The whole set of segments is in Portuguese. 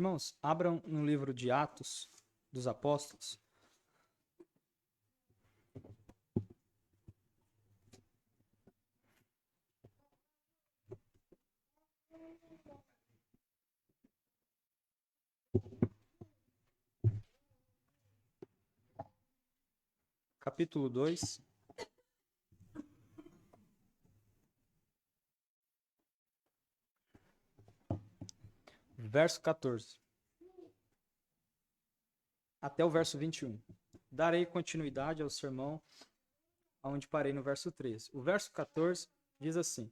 Irmãos, abram no livro de Atos dos Apóstolos. Capítulo 2. Verso 14. Até o verso 21. Darei continuidade ao sermão onde parei no verso 13. O verso 14 diz assim: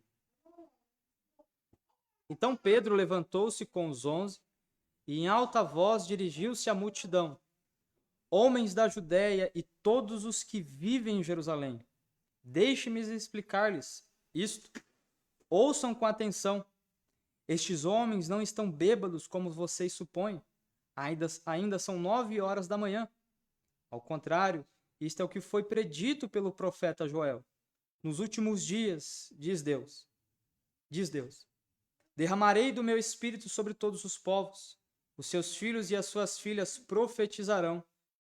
Então Pedro levantou-se com os 11 e em alta voz dirigiu-se à multidão: Homens da Judéia e todos os que vivem em Jerusalém, deixe-me explicar-lhes isto. Ouçam com atenção. Estes homens não estão bêbados como vocês supõem. Ainda são 9 horas da manhã. Ao contrário, isto é o que foi predito pelo profeta Joel. Nos últimos dias, diz Deus, derramarei do meu espírito sobre todos os povos. Os seus filhos e as suas filhas profetizarão.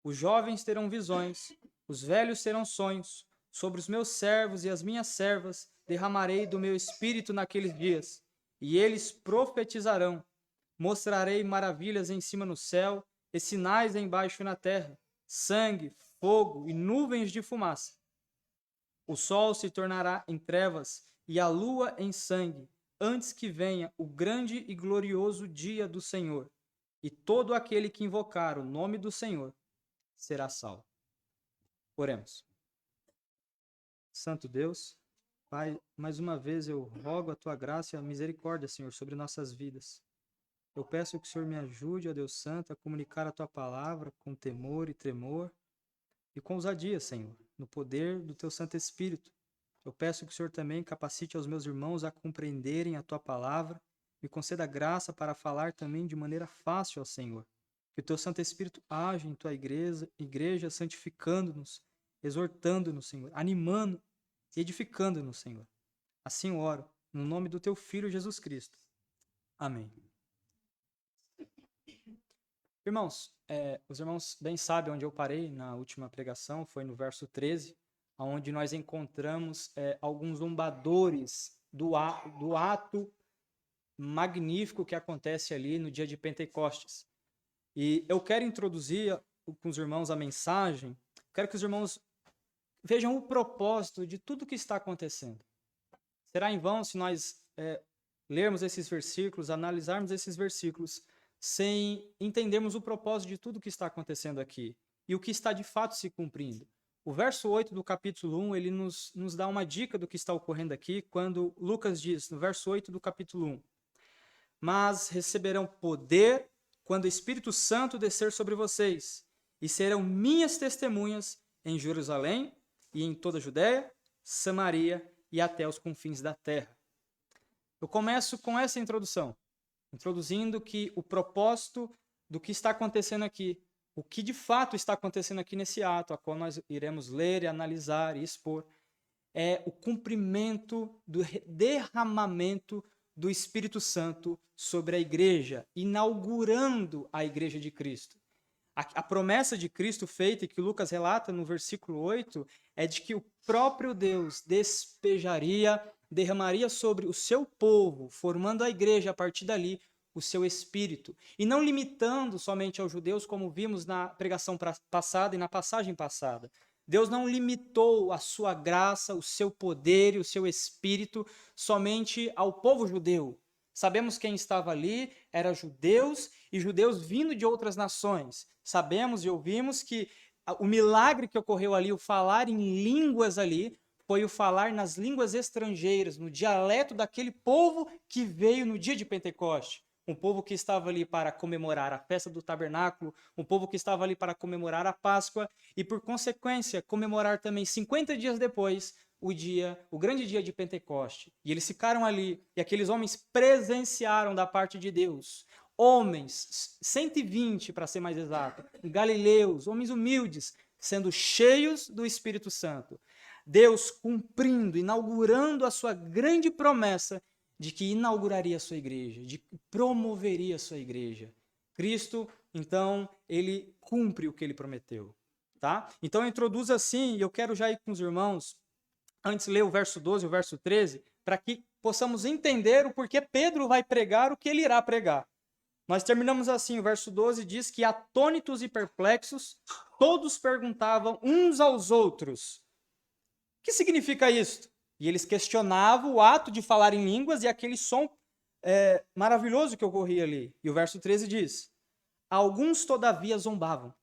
Os jovens terão visões. Os velhos terão sonhos. Sobre os meus servos e as minhas servas derramarei do meu espírito naqueles dias. E eles profetizarão. Mostrarei maravilhas em cima no céu e sinais embaixo na terra, sangue, fogo e nuvens de fumaça. O sol se tornará em trevas e a lua em sangue, antes que venha o grande e glorioso dia do Senhor. E todo aquele que invocar o nome do Senhor será salvo. Oremos. Santo Deus, Pai, mais uma vez eu rogo a tua graça e a misericórdia, Senhor, sobre nossas vidas. Eu peço que o Senhor me ajude, ó Deus Santo, a comunicar a tua palavra com temor e tremor e com ousadia, Senhor, no poder do teu Santo Espírito. Eu peço que o Senhor também capacite aos meus irmãos a compreenderem a tua palavra, me conceda graça para falar também de maneira fácil ao Senhor. Que o teu Santo Espírito age em tua igreja santificando-nos, exortando-nos, Senhor, animando e edificando-nos, Senhor. Assim oro, no nome do teu Filho Jesus Cristo. Amém. Irmãos, os irmãos bem sabem onde eu parei na última pregação, foi no verso 13, onde nós encontramos alguns zombadores do ato magnífico que acontece ali no dia de Pentecostes. E eu quero introduzir com os irmãos a mensagem, quero que os irmãos vejam o propósito de tudo que está acontecendo. Será em vão se nós lermos esses versículos, analisarmos esses versículos, sem entendermos o propósito de tudo que está acontecendo aqui e o que está de fato se cumprindo. O verso 8 do capítulo 1, ele nos dá uma dica do que está ocorrendo aqui, quando Lucas diz, no verso 8 do capítulo 1, Mas receberão poder quando o Espírito Santo descer sobre vocês, e serão minhas testemunhas em Jerusalém e em toda a Judéia, Samaria e até os confins da terra. Eu começo com essa introdução, introduzindo que o propósito do que está acontecendo aqui, o que de fato está acontecendo aqui nesse ato, a qual nós iremos ler, analisar e expor, é o cumprimento do derramamento do Espírito Santo sobre a igreja, inaugurando a igreja de Cristo. A promessa de Cristo feita, que Lucas relata no versículo 8, é de que o próprio Deus derramaria sobre o seu povo, formando a igreja a partir dali, o seu espírito. E não limitando somente aos judeus, como vimos na pregação passada e na passagem passada. Deus não limitou a sua graça, o seu poder e o seu espírito somente ao povo judeu. Sabemos quem estava ali, eram judeus e judeus vindo de outras nações. Sabemos e ouvimos que o milagre que ocorreu ali, o falar em línguas ali, foi o falar nas línguas estrangeiras, no dialeto daquele povo que veio no dia de Pentecoste. Um povo que estava ali para comemorar a festa do tabernáculo, um povo que estava ali para comemorar a Páscoa e, por consequência, comemorar também 50 dias depois o grande dia de Pentecoste. E eles ficaram ali e aqueles homens presenciaram da parte de Deus. Homens, 120 para ser mais exato, galileus, homens humildes, sendo cheios do Espírito Santo. Deus cumprindo, inaugurando a sua grande promessa de que inauguraria a sua igreja, de que promoveria a sua igreja. Cristo, então, ele cumpre o que ele prometeu. Tá? Então, eu introduzo assim, e eu quero já ir com os irmãos, antes ler o verso 12 e o verso 13, para que possamos entender o porquê Pedro vai pregar o que ele irá pregar. Nós terminamos assim, o verso 12 diz que, atônitos e perplexos, todos perguntavam uns aos outros: o que significa isto? E eles questionavam o ato de falar em línguas e aquele som maravilhoso que ocorria ali. E o verso 13 diz: alguns, todavia, zombavam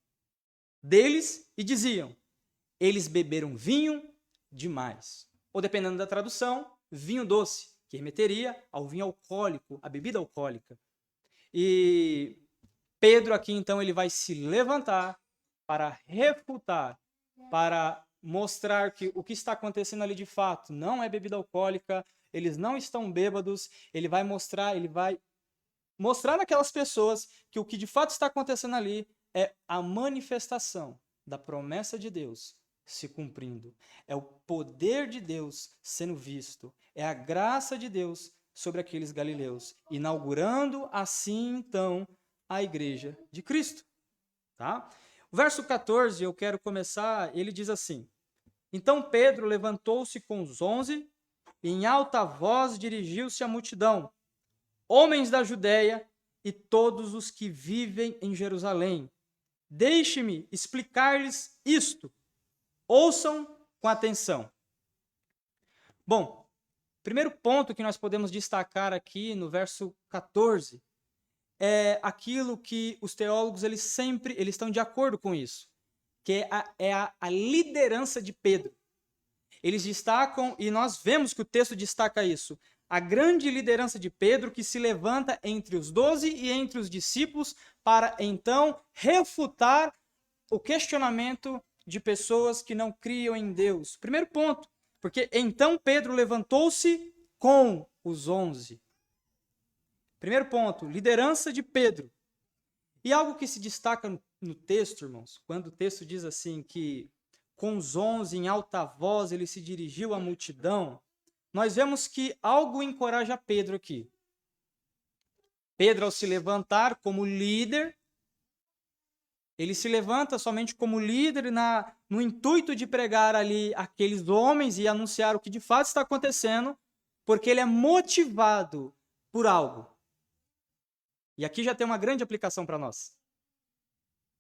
deles e diziam: eles beberam vinho demais. Ou, dependendo da tradução, vinho doce, que remeteria ao vinho alcoólico, à bebida alcoólica. E Pedro aqui, então, ele vai se levantar para refutar, para mostrar que o que está acontecendo ali de fato não é bebida alcoólica, eles não estão bêbados, ele vai mostrar naquelas pessoas que o que de fato está acontecendo ali é a manifestação da promessa de Deus se cumprindo. É o poder de Deus sendo visto. É a graça de Deus sobre aqueles galileus, inaugurando assim, então, a igreja de Cristo. Tá? O verso 14, eu quero começar, ele diz assim: então Pedro levantou-se com os 11 e em alta voz dirigiu-se à multidão: homens da Judéia e todos os que vivem em Jerusalém, deixe-me explicar-lhes isto. Ouçam com atenção. Bom, primeiro ponto que nós podemos destacar aqui no verso 14 é aquilo que os teólogos eles estão de acordo com isso, que é a liderança de Pedro. Eles destacam, e nós vemos que o texto destaca isso, a grande liderança de Pedro que se levanta entre os 12 e entre os discípulos para então refutar o questionamento de pessoas que não criam em Deus. Primeiro ponto, porque então Pedro levantou-se com os 11. Primeiro ponto, liderança de Pedro. E algo que se destaca no texto, irmãos, quando o texto diz assim que com os 11 em alta voz ele se dirigiu à multidão, nós vemos que algo encoraja Pedro aqui. Pedro, ao se levantar como líder, ele se levanta somente como líder no intuito de pregar ali aqueles homens e anunciar o que de fato está acontecendo, porque ele é motivado por algo. E aqui já tem uma grande aplicação para nós.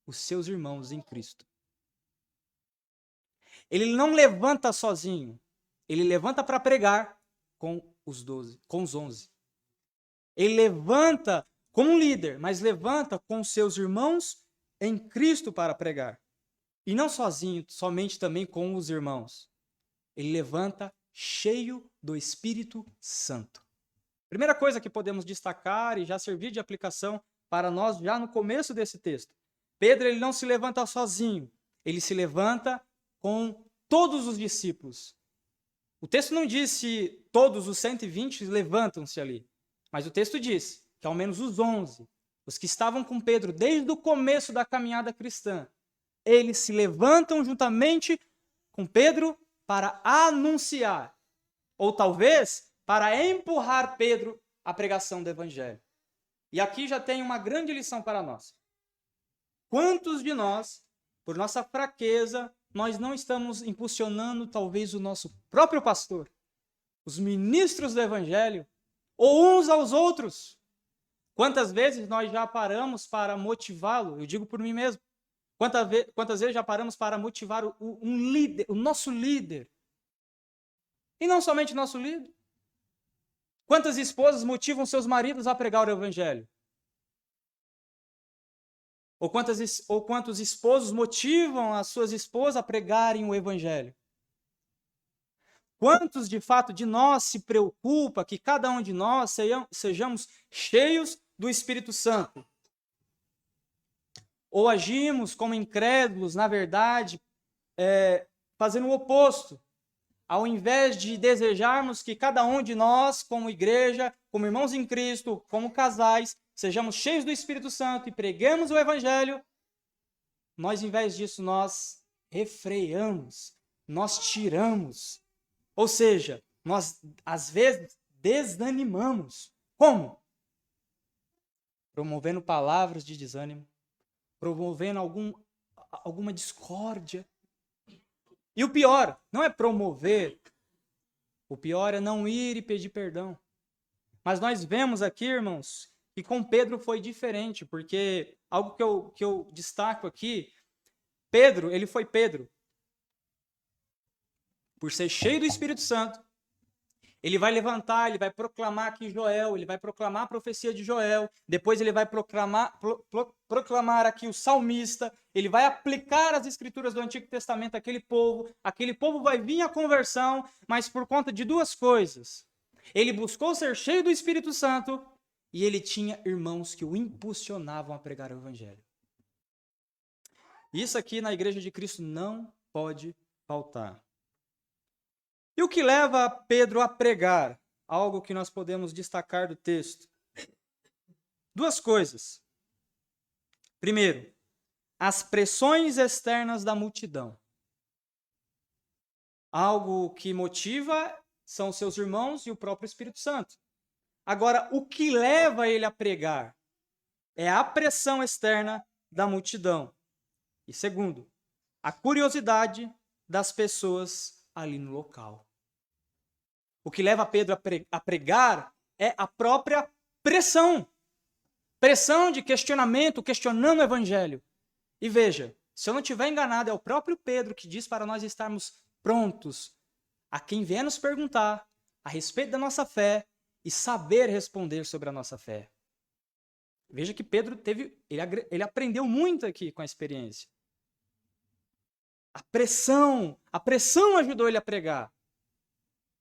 Os seus irmãos em Cristo. Ele não levanta sozinho. Ele levanta para pregar com os 12, com os 11. Ele levanta como um líder, mas levanta com seus irmãos em Cristo para pregar. E não sozinho, somente também com os irmãos. Ele levanta cheio do Espírito Santo. Primeira coisa que podemos destacar e já servir de aplicação para nós já no começo desse texto. Pedro ele não se levanta sozinho, ele se levanta com todos os discípulos. O texto não diz se todos os 120 levantam-se ali, mas o texto diz que ao menos os 11, os que estavam com Pedro desde o começo da caminhada cristã, eles se levantam juntamente com Pedro para anunciar, ou talvez para empurrar Pedro à pregação do evangelho. E aqui já tem uma grande lição para nós. Quantos de nós, por nossa fraqueza, nós não estamos impulsionando talvez o nosso próprio pastor, os ministros do evangelho, ou uns aos outros? Quantas vezes nós já paramos para motivá-lo? Eu digo por mim mesmo. Quantas vezes já paramos para motivar um líder, o nosso líder? E não somente nosso líder. Quantas esposas motivam seus maridos a pregar o evangelho? Ou quantos esposos motivam as suas esposas a pregarem o evangelho? Quantos, de fato, de nós se preocupa que cada um de nós sejamos cheios do Espírito Santo? Ou agimos como incrédulos, na verdade, fazendo o oposto? Ao invés de desejarmos que cada um de nós, como igreja, como irmãos em Cristo, como casais, sejamos cheios do Espírito Santo e preguemos o Evangelho, nós, em vez disso, nós refreamos, nós tiramos. Ou seja, nós, às vezes, desanimamos. Como? promovendo palavras de desânimo, promovendo alguma discórdia. E o pior não é promover, o pior é não ir e pedir perdão. Mas nós vemos aqui, irmãos, que com Pedro foi diferente, porque algo que eu destaco aqui, Pedro, ele foi Pedro. Por ser cheio do Espírito Santo, ele vai levantar, ele vai proclamar aqui Joel, ele vai proclamar a profecia de Joel, depois ele vai proclamar aqui o salmista, ele vai aplicar as escrituras do Antigo Testamento àquele povo vai vir à conversão, mas por conta de duas coisas. Ele buscou ser cheio do Espírito Santo e ele tinha irmãos que o impulsionavam a pregar o Evangelho. Isso aqui na Igreja de Cristo não pode faltar. E o que leva Pedro a pregar? Algo que nós podemos destacar do texto. Duas coisas. Primeiro, as pressões externas da multidão. Algo que motiva são seus irmãos e o próprio Espírito Santo. Agora, o que leva ele a pregar é a pressão externa da multidão. E segundo, a curiosidade das pessoas ali no local. O que leva Pedro a pregar é a própria pressão. Pressão de questionamento, questionando o Evangelho. E veja, se eu não estiver enganado, é o próprio Pedro que diz para nós estarmos prontos a quem vier nos perguntar a respeito da nossa fé e saber responder sobre a nossa fé. Veja que Pedro ele aprendeu muito aqui com a experiência. A pressão ajudou ele a pregar.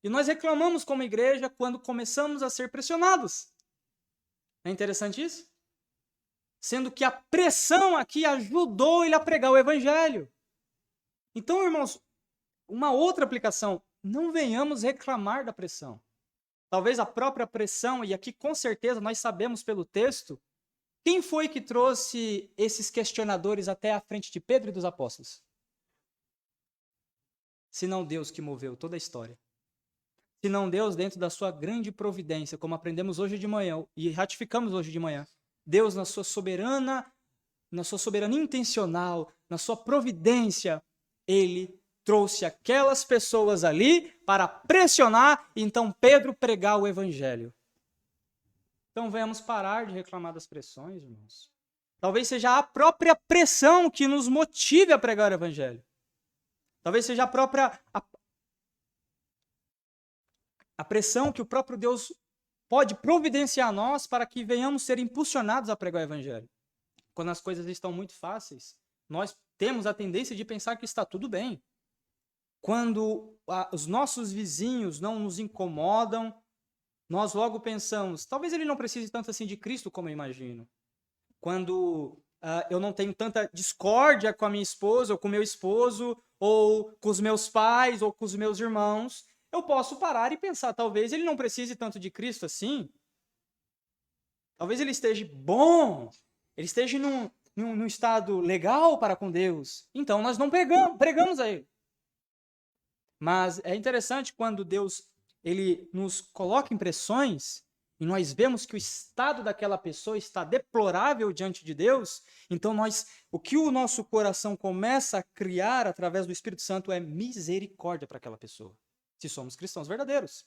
E nós reclamamos como igreja quando começamos a ser pressionados. Não é interessante isso? Sendo que a pressão aqui ajudou ele a pregar o Evangelho. Então, irmãos, uma outra aplicação, não venhamos reclamar da pressão. Talvez a própria pressão, e aqui com certeza nós sabemos pelo texto, quem foi que trouxe esses questionadores até a frente de Pedro e dos apóstolos? Senão Deus que moveu toda a história. Senão Deus, dentro da sua grande providência, como aprendemos hoje de manhã e ratificamos hoje de manhã, Deus na sua soberania intencional, na sua providência, Ele trouxe aquelas pessoas ali para pressionar e então Pedro pregar o Evangelho. Então venhamos parar de reclamar das pressões, irmãos. Talvez seja a própria pressão que nos motive a pregar o Evangelho. Talvez seja a pressão que o próprio Deus pode providenciar a nós para que venhamos ser impulsionados a pregar o Evangelho. Quando as coisas estão muito fáceis, nós temos a tendência de pensar que está tudo bem. Quando os nossos vizinhos não nos incomodam, nós logo pensamos, talvez ele não precise tanto assim de Cristo como eu imagino. Quando eu não tenho tanta discórdia com a minha esposa, ou com o meu esposo, ou com os meus pais, ou com os meus irmãos, eu posso parar e pensar, talvez ele não precise tanto de Cristo assim. Talvez ele esteja bom, ele esteja num estado legal para com Deus. Então nós não pregamos a ele. Mas é interessante quando Deus ele nos coloca em pressões e nós vemos que o estado daquela pessoa está deplorável diante de Deus, então o que o nosso coração começa a criar através do Espírito Santo é misericórdia para aquela pessoa, se somos cristãos verdadeiros.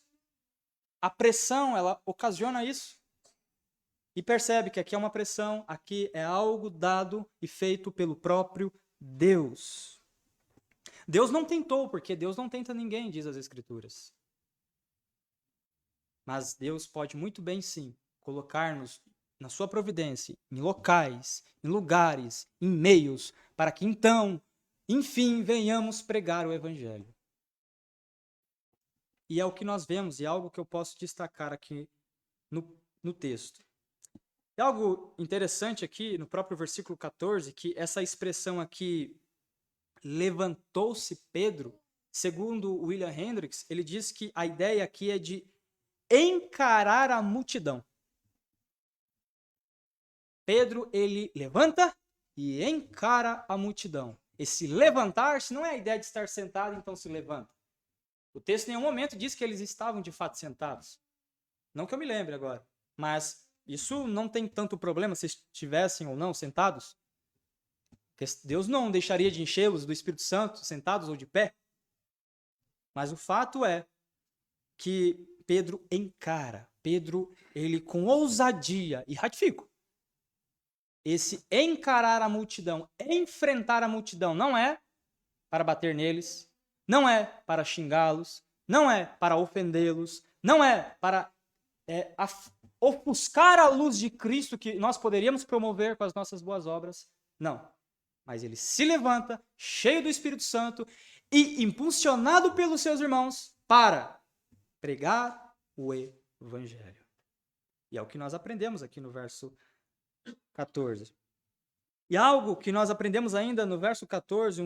A pressão, ela ocasiona isso. E percebe que aqui é uma pressão, aqui é algo dado e feito pelo próprio Deus. Deus não tentou, porque Deus não tenta ninguém, diz as Escrituras. Mas Deus pode muito bem, sim, colocar-nos na sua providência, em locais, em lugares, em meios, para que então, enfim, venhamos pregar o Evangelho. E é o que nós vemos, e é algo que eu posso destacar aqui no texto. É algo interessante aqui, no próprio versículo 14, que essa expressão aqui, levantou-se Pedro, segundo William Hendricks, ele diz que a ideia aqui é de encarar a multidão. Pedro, ele levanta e encara a multidão. Esse levantar-se não é a ideia de estar sentado, então se levanta. O texto em nenhum momento diz que eles estavam de fato sentados. Não que eu me lembre agora. Mas Isso não tem tanto problema se estivessem ou não sentados. Porque Deus não deixaria de enchê-los do Espírito Santo, sentados ou de pé. Mas o fato é que Pedro encara. Pedro, ele com ousadia, e ratifico, esse encarar a multidão, enfrentar a multidão, não é para bater neles, não é para xingá-los, não é para ofendê-los, não é para ofuscar a luz de Cristo que nós poderíamos promover com as nossas boas obras. Não. Mas ele se levanta, cheio do Espírito Santo e impulsionado pelos seus irmãos para pregar o Evangelho. E é o que nós aprendemos aqui no verso 14. E algo que nós aprendemos ainda no verso 14,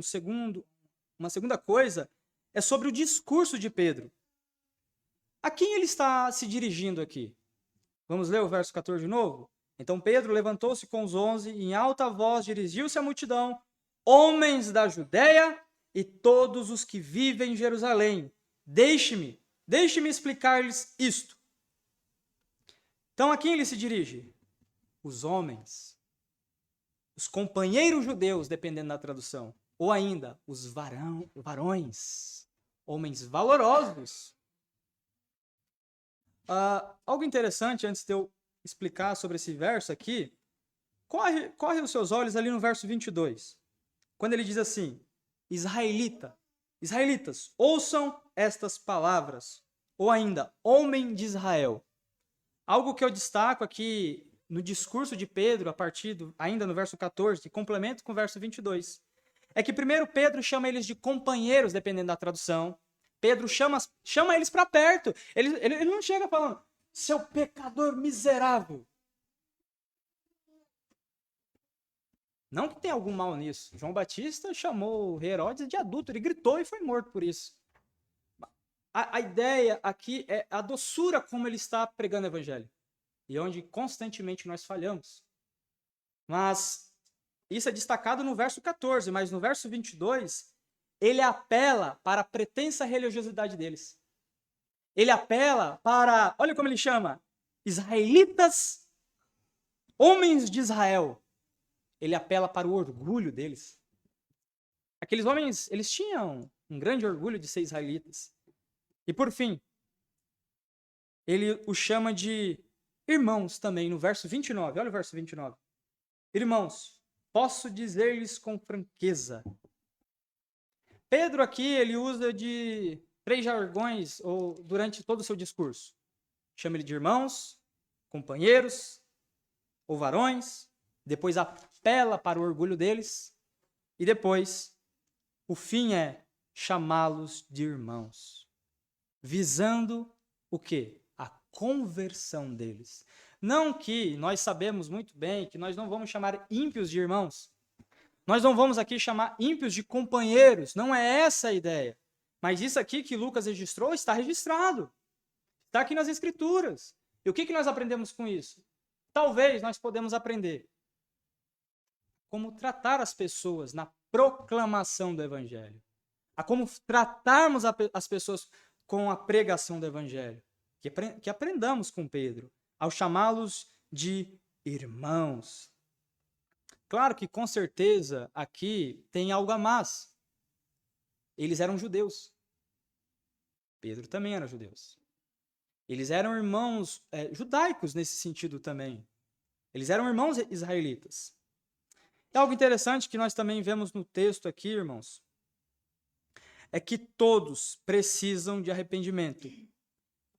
uma segunda coisa, é sobre o discurso de Pedro. A quem ele está se dirigindo aqui? Vamos ler o verso 14 de novo? Então Pedro levantou-se com os 11 e em alta voz dirigiu-se à multidão: homens da Judéia e todos os que vivem em Jerusalém, deixe-me explicar-lhes isto. Então a quem ele se dirige? Os homens, os companheiros judeus, dependendo da tradução, ou ainda os varões, homens valorosos. Algo interessante, antes de eu explicar sobre esse verso aqui, corre os seus olhos ali no verso 22, quando ele diz assim: Israelitas, ouçam estas palavras, ou ainda, homem de Israel. Algo que eu destaco aqui no discurso de Pedro, ainda no verso 14, de complemento com o verso 22, é que primeiro Pedro chama eles de companheiros, dependendo da tradução. Pedro chama eles para perto. Ele não chega falando, seu pecador miserável. Não que tenha algum mal nisso. João Batista chamou o rei Herodes de adúltero, ele gritou e foi morto por isso. A ideia aqui é a doçura como ele está pregando o evangelho. E onde constantemente nós falhamos. Mas isso é destacado no verso 14, mas no verso 22, ele apela para a pretensa religiosidade deles. Ele apela para, olha como ele chama, israelitas, homens de Israel. Ele apela para o orgulho deles. Aqueles homens, eles tinham um grande orgulho de ser israelitas. E por fim, ele os chama de irmãos também, no verso 29. Olha o verso 29. Irmãos, posso dizer-lhes com franqueza. Pedro aqui, ele usa de 3 jargões durante todo o seu discurso. Chama ele de irmãos, companheiros ou varões. Depois apela para o orgulho deles. E depois, o fim é chamá-los de irmãos. Visando o quê? A conversão deles. Não que nós sabemos muito bem que nós não vamos chamar ímpios de irmãos. Nós não vamos aqui chamar ímpios de companheiros. Não é essa a ideia. Mas isso aqui que Lucas registrou está registrado. Está aqui nas Escrituras. E o que nós aprendemos com isso? Talvez nós podemos aprender como tratar as pessoas na proclamação do Evangelho. A como tratarmos as pessoas com a pregação do Evangelho. Que aprendamos com Pedro, ao chamá-los de irmãos. Claro que, com certeza, aqui tem algo a mais. Eles eram judeus. Pedro também era judeu. Eles eram irmãos judaicos nesse sentido também. Eles eram irmãos israelitas. E algo interessante que nós também vemos no texto aqui, irmãos, é que todos precisam de arrependimento,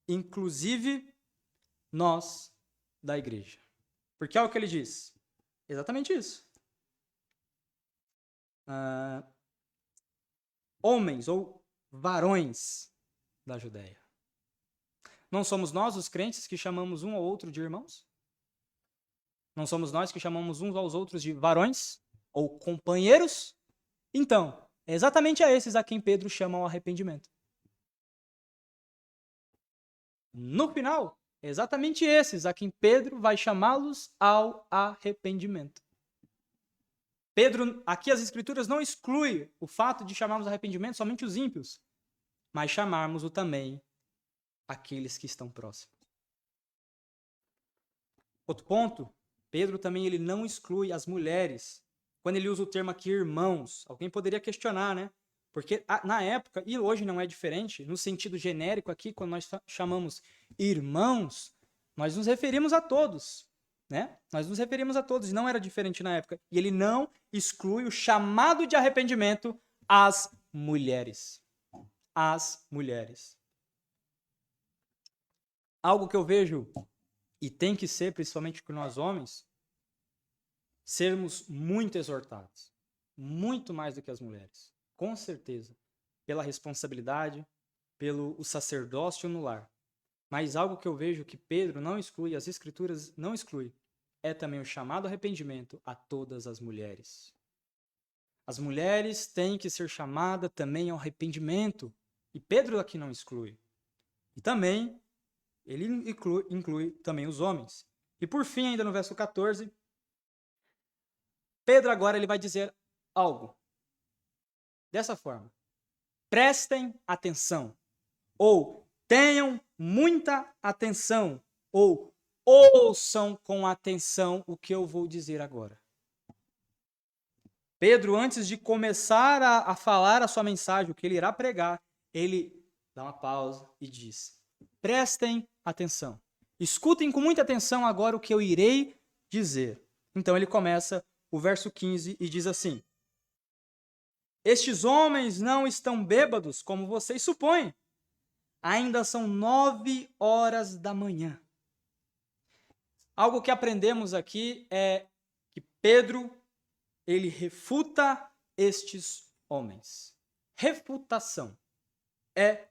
inclusive nós da igreja. Porque é o que ele diz. Exatamente isso. Homens ou varões da Judéia. Não somos nós, os crentes, que chamamos um ao outro de irmãos? Não somos nós que chamamos uns aos outros de varões ou companheiros? Então, é exatamente a esses a quem Pedro chama ao arrependimento. No final, é exatamente esses a quem Pedro vai chamá-los ao arrependimento. Pedro, aqui as Escrituras não excluem o fato de chamarmos ao arrependimento somente os ímpios, mas chamarmos também aqueles que estão próximos. Outro ponto, Pedro também ele não exclui as mulheres. Quando ele usa o termo aqui irmãos, alguém poderia questionar, né? Porque na época, e hoje não é diferente, no sentido genérico aqui, quando nós chamamos irmãos, nós nos referimos a todos, né? Nós nos referimos a todos, e não era diferente na época. E ele não exclui o chamado de arrependimento às mulheres. Às mulheres. Algo que eu vejo, e tem que ser, principalmente com nós homens, sermos muito exortados. Muito mais do que as mulheres. Com certeza. Pela responsabilidade, pelo sacerdócio no lar. Mas algo que eu vejo que Pedro não exclui, as Escrituras não excluem, é também o chamado arrependimento a todas as mulheres. As mulheres têm que ser chamadas também ao arrependimento. E Pedro aqui não exclui. E também, ele inclui também os homens. E por fim, ainda no verso 14, Pedro agora ele vai dizer algo. Dessa forma. Prestem atenção. Ou tenham muita atenção. Ou ouçam com atenção o que eu vou dizer agora. Pedro, antes de começar a falar a sua mensagem, o que ele irá pregar, ele dá uma pausa e diz: prestem atenção. Escutem com muita atenção agora o que eu irei dizer. Então ele começa o verso 15 e diz assim: estes homens não estão bêbados, como vocês supõem. Ainda são 9 horas da manhã. Algo que aprendemos aqui é que Pedro, ele refuta estes homens. Refutação é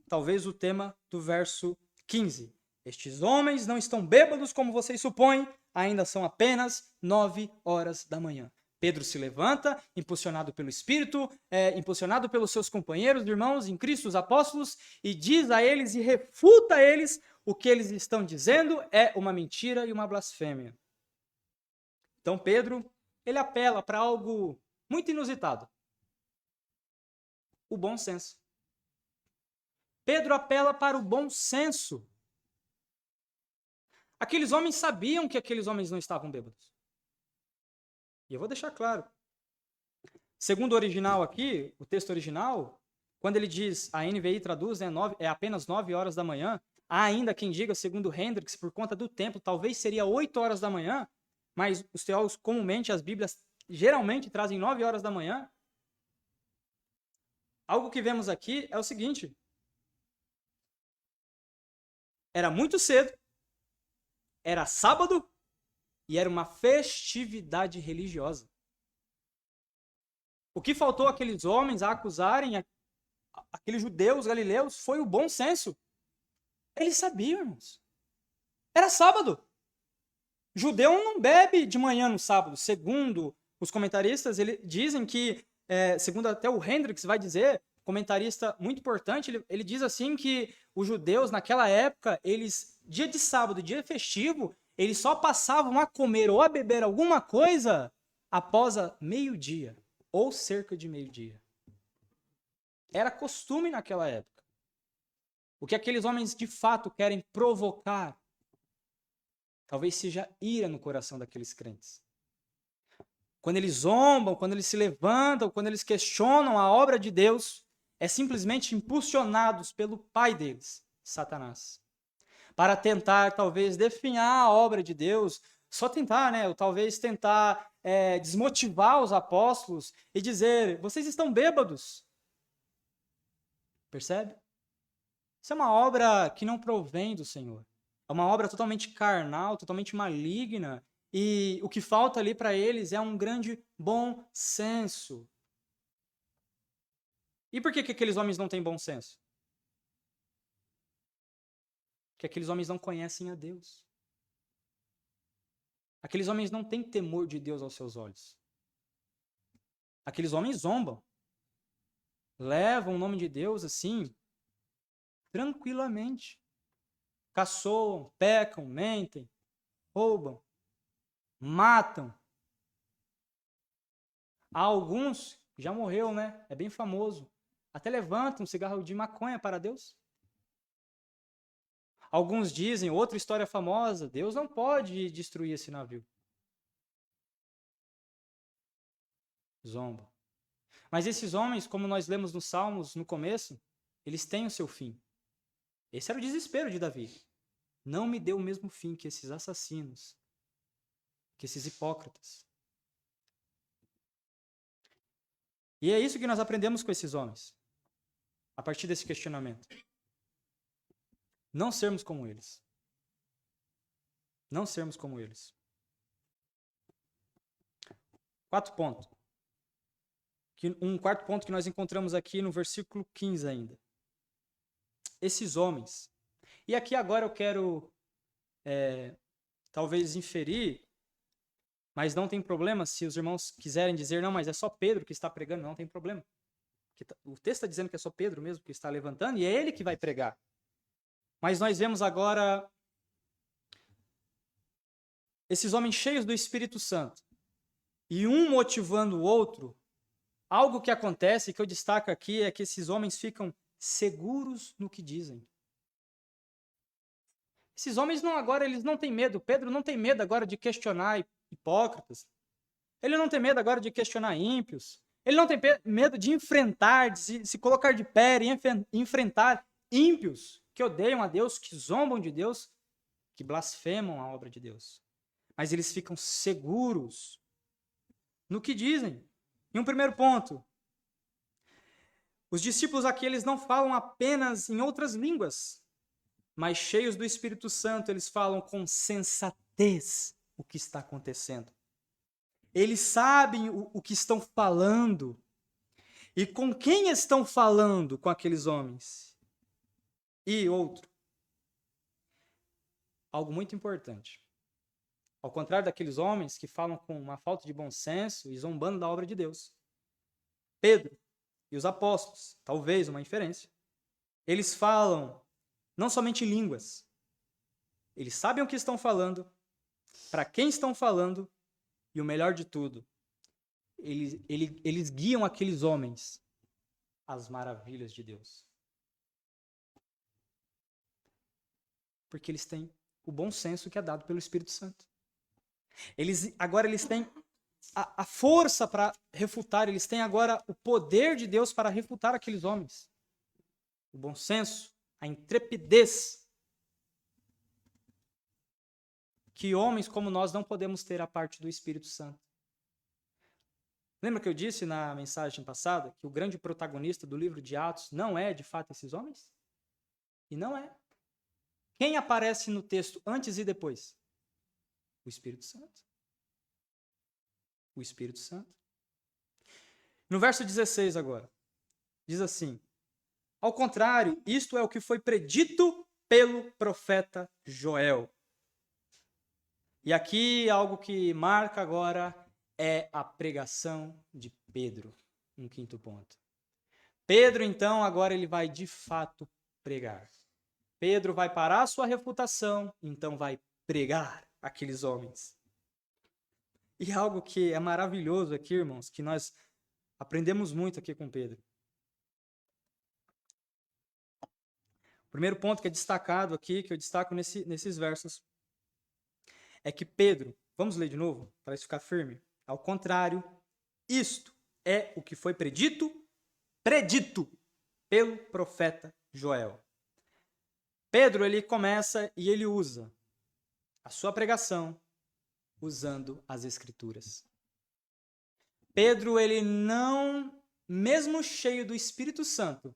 talvez o tema do verso 15. Estes homens não estão bêbados, como vocês supõem, ainda são apenas 9 horas da manhã. Pedro se levanta, impulsionado pelo Espírito, impulsionado pelos seus companheiros, irmãos em Cristo, os apóstolos, e diz a eles e refuta a eles o que eles estão dizendo é uma mentira e uma blasfêmia. Então Pedro, ele apela para algo muito inusitado. O bom senso. Pedro apela para o bom senso. Aqueles homens sabiam que aqueles homens não estavam bêbados. E eu vou deixar claro. Segundo o original aqui, o texto original, quando ele diz, a NVI traduz, é apenas 9 horas da manhã, há ainda quem diga, segundo Hendricks, por conta do tempo, talvez seria 8 horas da manhã, mas os teólogos comumente, as Bíblias, geralmente trazem 9 horas da manhã. Algo que vemos aqui é o seguinte. Era muito cedo, era sábado e era uma festividade religiosa. O que faltou àqueles homens a acusarem aqueles judeus galileus foi o bom senso. Eles sabiam, irmãos. Era sábado. Judeu não bebe de manhã no sábado. Segundo os comentaristas, eles dizem que, segundo até o Hendricks vai dizer, comentarista muito importante, ele diz assim que os judeus naquela época, eles, dia de sábado, dia festivo, eles só passavam a comer ou a beber alguma coisa após a meio-dia, ou cerca de meio-dia. Era costume naquela época. O que aqueles homens de fato querem provocar, talvez seja ira no coração daqueles crentes. Quando eles zombam, quando eles se levantam, quando eles questionam a obra de Deus, é simplesmente impulsionados pelo pai deles, Satanás, para tentar, talvez, definhar a obra de Deus, só tentar, né? Ou talvez tentar desmotivar os apóstolos e dizer, vocês estão bêbados. Percebe? Isso é uma obra que não provém do Senhor. É uma obra totalmente carnal, totalmente maligna, e o que falta ali para eles é um grande bom senso. E por que aqueles homens não têm bom senso? Porque aqueles homens não conhecem a Deus. Aqueles homens não têm temor de Deus aos seus olhos. Aqueles homens zombam. Levam o nome de Deus assim, tranquilamente. Caçoam, pecam, mentem, roubam, matam. Há alguns, já morreu, né? É bem famoso. Até levantam um cigarro de maconha para Deus. Alguns dizem, outra história famosa, Deus não pode destruir esse navio. Zomba. Mas esses homens, como nós lemos nos Salmos no começo, eles têm o seu fim. Esse era o desespero de Davi. Não me dê o mesmo fim que esses assassinos, que esses hipócritas. E é isso que nós aprendemos com esses homens, a partir desse questionamento. Não sermos como eles. Não sermos como eles. 4 pontos. Um quarto ponto que nós encontramos aqui no versículo 15 ainda. Esses homens. E aqui agora eu quero talvez inferir, mas não tem problema se os irmãos quiserem dizer, não, mas é só Pedro que está pregando, não tem problema. O texto está dizendo que é só Pedro mesmo que está levantando e é ele que vai pregar. Mas nós vemos agora esses homens cheios do Espírito Santo e um motivando o outro. Algo que acontece, que eu destaco aqui, é que esses homens ficam seguros no que dizem. Esses homens eles não têm medo. Pedro não tem medo agora de questionar hipócritas. Ele não tem medo agora de questionar ímpios. Ele não tem medo de enfrentar, de se colocar de pé e enfrentar ímpios que odeiam a Deus, que zombam de Deus, que blasfemam a obra de Deus. Mas eles ficam seguros no que dizem. E um primeiro ponto, os discípulos aqui, eles não falam apenas em outras línguas, mas cheios do Espírito Santo, eles falam com sensatez o que está acontecendo. Eles sabem o que estão falando e com quem estão falando com aqueles homens. E outro, algo muito importante. Ao contrário daqueles homens que falam com uma falta de bom senso e zombando da obra de Deus. Pedro e os apóstolos, talvez uma inferência, eles falam não somente línguas. Eles sabem o que estão falando, para quem estão falando, e o melhor de tudo, eles guiam aqueles homens às maravilhas de Deus. Porque eles têm o bom senso que é dado pelo Espírito Santo. Agora eles têm a força para refutar, eles têm agora o poder de Deus para refutar aqueles homens. O bom senso, a intrepidez que homens como nós não podemos ter a parte do Espírito Santo. Lembra que eu disse na mensagem passada que o grande protagonista do livro de Atos não é, de fato, esses homens? E não é. Quem aparece no texto antes e depois? O Espírito Santo. O Espírito Santo. No verso 16 agora, diz assim: ao contrário, isto é o que foi predito pelo profeta Joel. E aqui algo que marca agora é a pregação de Pedro, um quinto ponto. Pedro, então, agora ele vai de fato pregar. Pedro vai parar a sua refutação, então vai pregar aqueles homens. E algo que é maravilhoso aqui, irmãos, que nós aprendemos muito aqui com Pedro. O primeiro ponto que é destacado aqui, que eu destaco nesses versos, é que Pedro, vamos ler de novo, para isso ficar firme. Ao contrário, isto é o que foi predito pelo profeta Joel. Pedro, ele começa e ele usa a sua pregação usando as Escrituras. Pedro, ele não, mesmo cheio do Espírito Santo,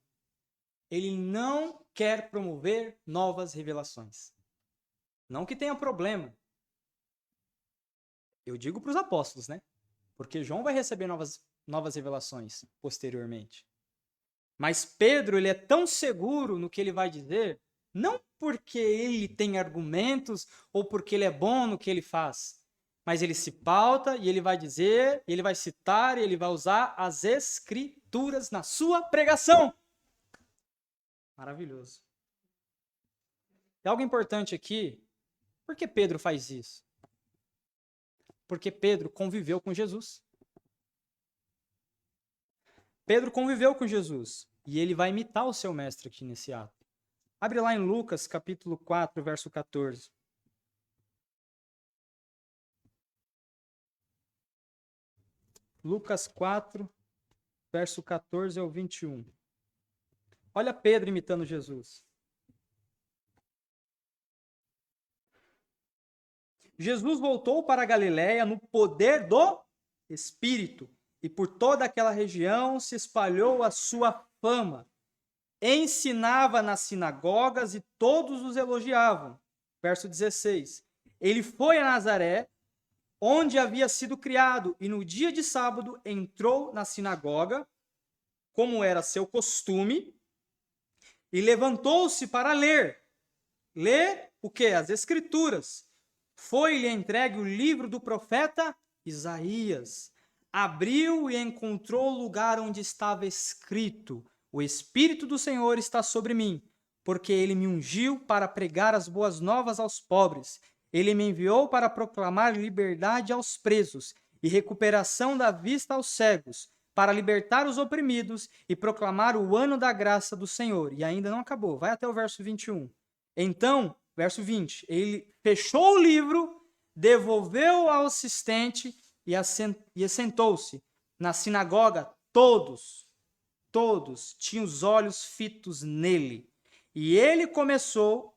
ele não quer promover novas revelações. Não que tenha problema. Eu digo para os apóstolos, né? Porque João vai receber novas revelações posteriormente. Mas Pedro, ele é tão seguro no que ele vai dizer, não porque ele tem argumentos ou porque ele é bom no que ele faz, mas ele se pauta e ele vai dizer, ele vai citar e ele vai usar as Escrituras na sua pregação. Maravilhoso. E algo importante aqui, por que Pedro faz isso? Porque Pedro conviveu com Jesus. Pedro conviveu com Jesus e ele vai imitar o seu mestre aqui nesse ato. Abre lá em Lucas, capítulo 4, verso 14. Lucas 4, verso 14 ao 21. Olha Pedro imitando Jesus. Jesus voltou para a Galiléia no poder do Espírito, e por toda aquela região se espalhou a sua fama. Ensinava nas sinagogas e todos os elogiavam. Verso 16. Ele foi a Nazaré, onde havia sido criado, e no dia de sábado entrou na sinagoga, como era seu costume, e levantou-se para ler. Ler o quê? As Escrituras. Foi-lhe entregue o livro do profeta Isaías. Abriu e encontrou o lugar onde estava escrito: O Espírito do Senhor está sobre mim, porque ele me ungiu para pregar as boas novas aos pobres. Ele me enviou para proclamar liberdade aos presos e recuperação da vista aos cegos, para libertar os oprimidos e proclamar o ano da graça do Senhor. E ainda não acabou, vai até o verso 21. Então, verso 20, ele fechou o livro, devolveu ao assistente e assentou-se. Na sinagoga, todos tinham os olhos fitos nele. E ele começou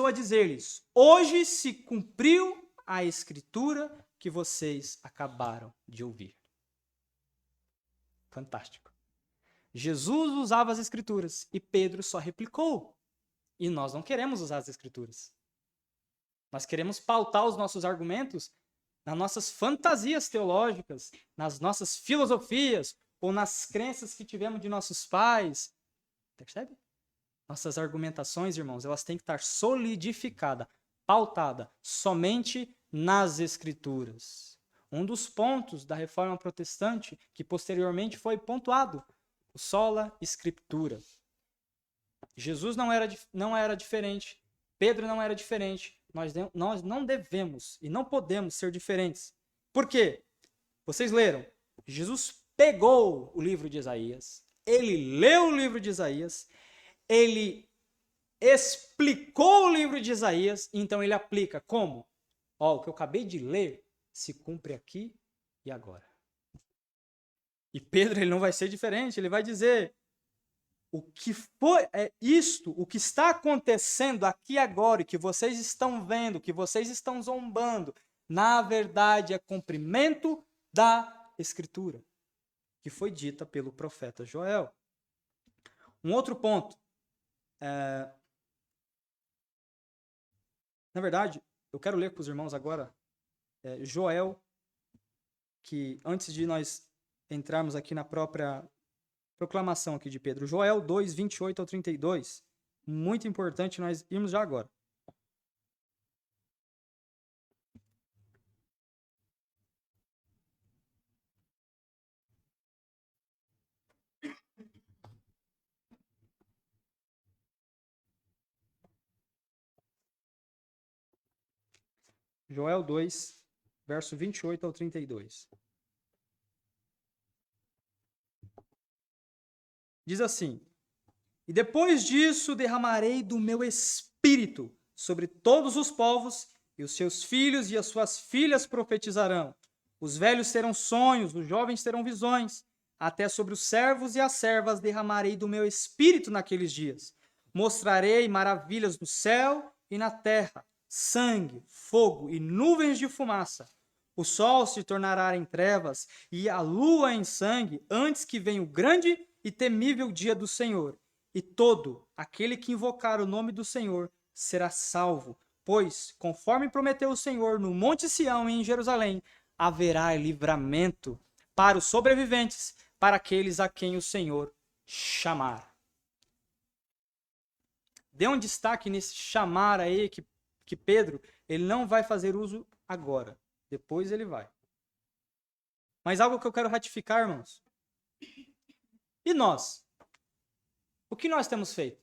a dizer-lhes: Hoje se cumpriu a escritura que vocês acabaram de ouvir. Fantástico. Jesus usava as escrituras e Pedro só replicou. E nós não queremos usar as escrituras. Nós queremos pautar os nossos argumentos nas nossas fantasias teológicas, nas nossas filosofias ou nas crenças que tivemos de nossos pais. Percebe? Nossas argumentações, irmãos, elas têm que estar solidificadas, pautada somente nas Escrituras. Um dos pontos da Reforma Protestante, que posteriormente foi pontuado, o sola scriptura. Jesus não era diferente, Pedro não era diferente, nós não devemos e não podemos ser diferentes. Por quê? Vocês leram, Jesus pegou o livro de Isaías, ele leu o livro de Isaías, ele explicou o livro de Isaías, então ele aplica como? O que eu acabei de ler se cumpre aqui e agora. E Pedro, ele não vai ser diferente, ele vai dizer: o que foi isto, o que está acontecendo aqui agora, e que vocês estão vendo, que vocês estão zombando, na verdade é cumprimento da Escritura, que foi dita pelo profeta Joel. Um outro ponto, na verdade, eu quero ler para os irmãos agora Joel, que antes de nós entrarmos aqui na própria proclamação aqui de Pedro, Joel 2, 28 ao 32, muito importante nós irmos já agora. Joel 2, verso 28 ao 32. Diz assim: E depois disso derramarei do meu espírito sobre todos os povos, e os seus filhos e as suas filhas profetizarão. Os velhos terão sonhos, os jovens terão visões. Até sobre os servos e as servas derramarei do meu espírito naqueles dias. Mostrarei maravilhas no céu e na terra, sangue, fogo e nuvens de fumaça. O sol se tornará em trevas e a lua em sangue, antes que venha o grande e temível dia do Senhor. E todo aquele que invocar o nome do Senhor será salvo, pois, conforme prometeu o Senhor no Monte Sião e em Jerusalém, haverá livramento para os sobreviventes, para aqueles a quem o Senhor chamar. Dê um destaque nesse chamar aí que Pedro, ele não vai fazer uso agora. Depois ele vai. Mas algo que eu quero ratificar, irmãos. E nós? O que nós temos feito?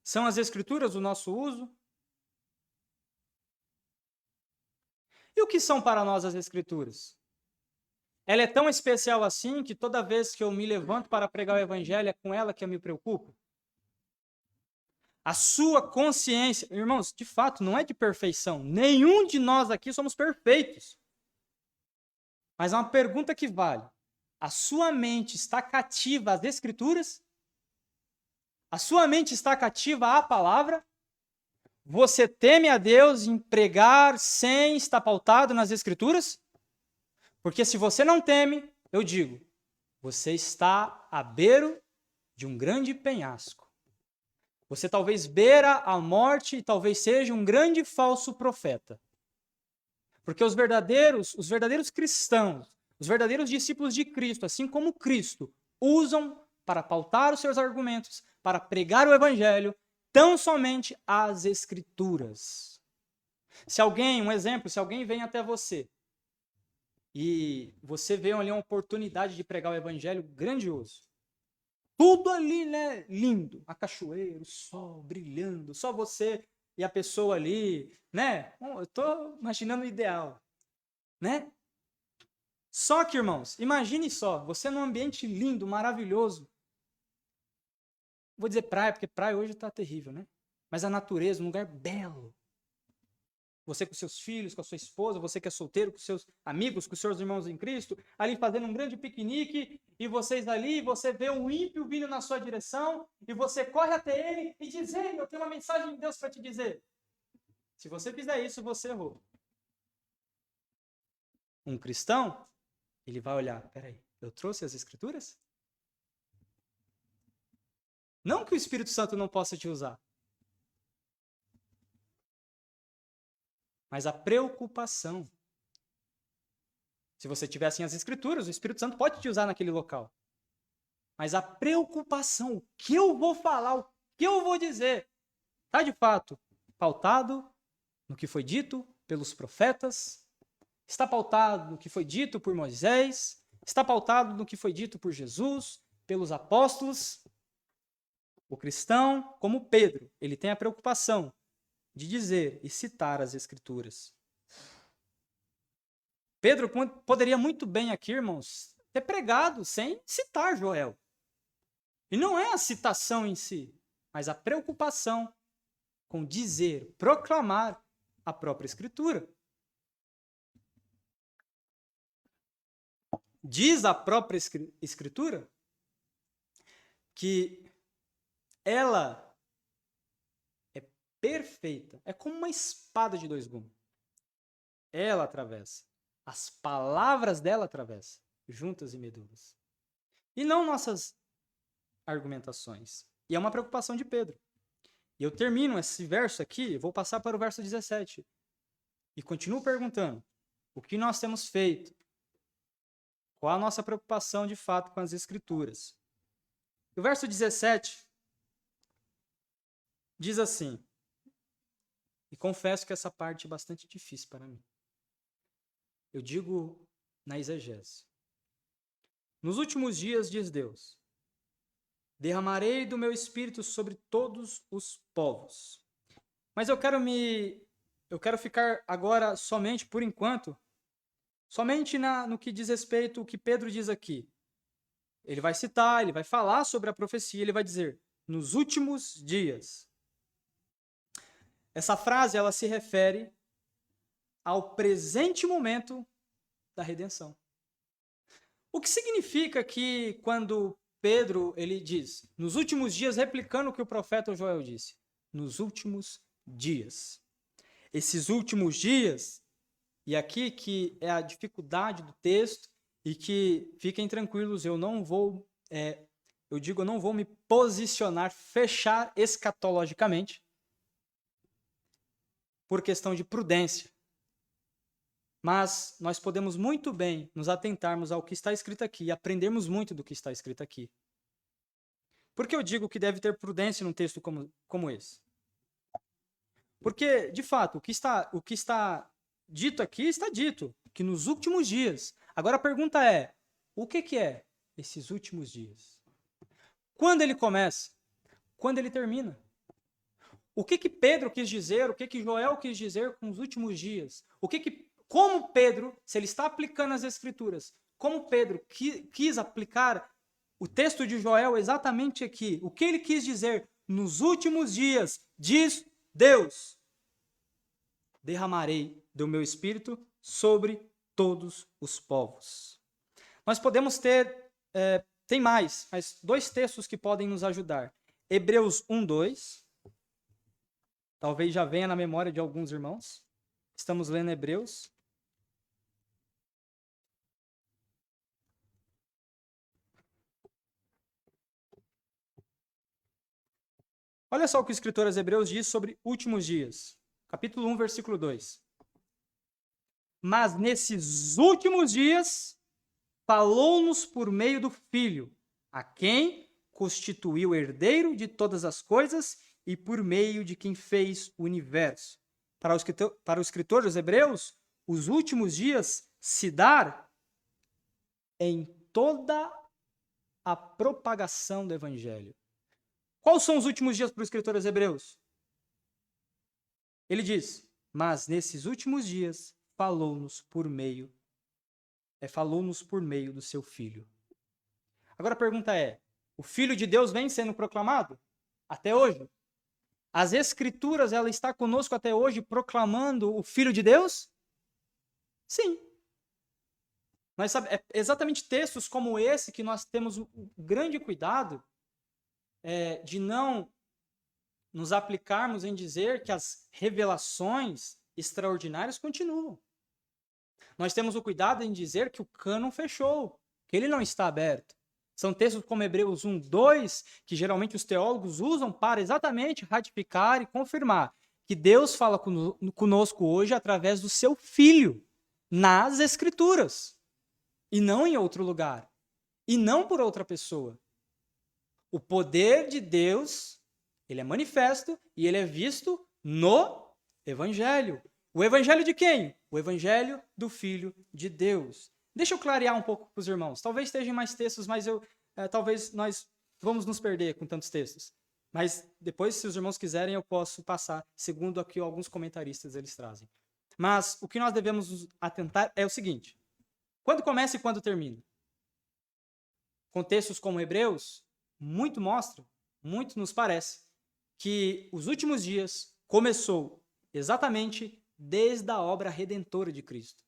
São as Escrituras o nosso uso? E o que são para nós as Escrituras? Ela é tão especial assim que toda vez que eu me levanto para pregar o evangelho, é com ela que eu me preocupo? A sua consciência, irmãos, de fato, não é de perfeição. Nenhum de nós aqui somos perfeitos. Mas é uma pergunta que vale. A sua mente está cativa às Escrituras? A sua mente está cativa à palavra? Você teme a Deus em pregar sem estar pautado nas Escrituras? Porque se você não teme, eu digo, você está à beira de um grande penhasco. Você talvez beira a morte e talvez seja um grande falso profeta. Porque os verdadeiros cristãos, os verdadeiros discípulos de Cristo, assim como Cristo, usam para pautar os seus argumentos, para pregar o evangelho, tão somente as Escrituras. Se alguém, um exemplo, se alguém vem até você e você vê ali uma oportunidade de pregar o evangelho grandioso, tudo ali, né, lindo, a cachoeira, o sol brilhando, só você e a pessoa ali, né? Bom, eu estou imaginando o ideal, né? Só que, irmãos, imagine só, você num ambiente lindo, maravilhoso. Vou dizer praia, porque praia hoje está terrível, né? Mas a natureza, um lugar belo. Você com seus filhos, com a sua esposa, você que é solteiro, com seus amigos, com seus irmãos em Cristo, ali fazendo um grande piquenique, e vocês ali, você vê um ímpio vindo na sua direção, e você corre até ele e diz, ei, eu tenho uma mensagem de Deus para te dizer. Se você fizer isso, você errou. Um cristão, ele vai olhar, peraí, eu trouxe as Escrituras? Não que o Espírito Santo não possa te usar, mas a preocupação. Se você tivesse as Escrituras, o Espírito Santo pode te usar naquele local. Mas a preocupação, o que eu vou falar, o que eu vou dizer, está de fato pautado no que foi dito pelos profetas, está pautado no que foi dito por Moisés, está pautado no que foi dito por Jesus, pelos apóstolos. O cristão, como Pedro, ele tem a preocupação de dizer e citar as Escrituras. Pedro poderia muito bem aqui, irmãos, ter pregado sem citar Joel. E não é a citação em si, mas a preocupação com dizer, proclamar a própria Escritura. Diz a própria Escritura que ela é perfeita, é como uma espada de dois gumes. Ela atravessa. As palavras dela atravessam, juntas e medulas. E não nossas argumentações. E é uma preocupação de Pedro. E eu termino esse verso aqui, vou passar para o verso 17. E continuo perguntando, o que nós temos feito? Qual a nossa preocupação de fato com as Escrituras? O verso 17 diz assim, e confesso que essa parte é bastante difícil para mim. Eu digo na exegese. Nos últimos dias, diz Deus, derramarei do meu espírito sobre todos os povos. Mas eu quero ficar agora somente, por enquanto, somente no que diz respeito ao que Pedro diz aqui. Ele vai citar, ele vai falar sobre a profecia, ele vai dizer, nos últimos dias. Essa frase, ela se refere ao presente momento da redenção. O que significa que quando Pedro ele diz, nos últimos dias, replicando o que o profeta Joel disse, nos últimos dias. Esses últimos dias, e aqui que é a dificuldade do texto, e que fiquem tranquilos, eu não vou me posicionar, fechar escatologicamente, por questão de prudência. Mas nós podemos muito bem nos atentarmos ao que está escrito aqui e aprendermos muito do que está escrito aqui. Por que eu digo que deve ter prudência num texto como esse? Porque, de fato, o que está dito aqui está dito, que nos últimos dias. Agora a pergunta é, o que é esses últimos dias? Quando ele começa? Quando ele termina? O que Pedro quis dizer, o que Joel quis dizer com os últimos dias? Como Pedro, se ele está aplicando as Escrituras, como Pedro quis aplicar o texto de Joel exatamente aqui. O que ele quis dizer? Nos últimos dias, diz Deus, derramarei do meu espírito sobre todos os povos. Nós podemos ter, tem mais, mas 2 textos que podem nos ajudar. Hebreus 1:2, talvez já venha na memória de alguns irmãos. Estamos lendo Hebreus. Olha só o que o escritor aos Hebreus diz sobre últimos dias. Capítulo 1, versículo 2. Mas nesses últimos dias, falou-nos por meio do Filho, a quem constituiu herdeiro de todas as coisas e por meio de quem fez o universo. Para o escritor dos Hebreus, os últimos dias se dar em toda a propagação do Evangelho. Quais são os últimos dias para o escritor aos Hebreus? Ele diz, mas nesses últimos dias falou-nos por meio do seu Filho. Agora a pergunta é, o Filho de Deus vem sendo proclamado até hoje? As Escrituras, ela está conosco até hoje proclamando o Filho de Deus? Sim. É exatamente textos como esse que nós temos um grande cuidado de não nos aplicarmos em dizer que as revelações extraordinárias continuam. Nós temos o cuidado em dizer que o cânon fechou, que ele não está aberto. São textos como Hebreus 1:2, que geralmente os teólogos usam para exatamente ratificar e confirmar que Deus fala conosco hoje através do seu Filho, nas Escrituras, e não em outro lugar, e não por outra pessoa. O poder de Deus, ele é manifesto e ele é visto no Evangelho. O Evangelho de quem? O Evangelho do Filho de Deus. Deixa eu clarear um pouco para os irmãos. Talvez estejam mais textos, mas talvez nós vamos nos perder com tantos textos. Mas depois, se os irmãos quiserem, eu posso passar, segundo aqui alguns comentaristas eles trazem. Mas o que nós devemos nos atentar é o seguinte. Quando começa e quando termina? Com textos como Hebreus, muito nos parece, que os últimos dias começou exatamente desde a obra redentora de Cristo.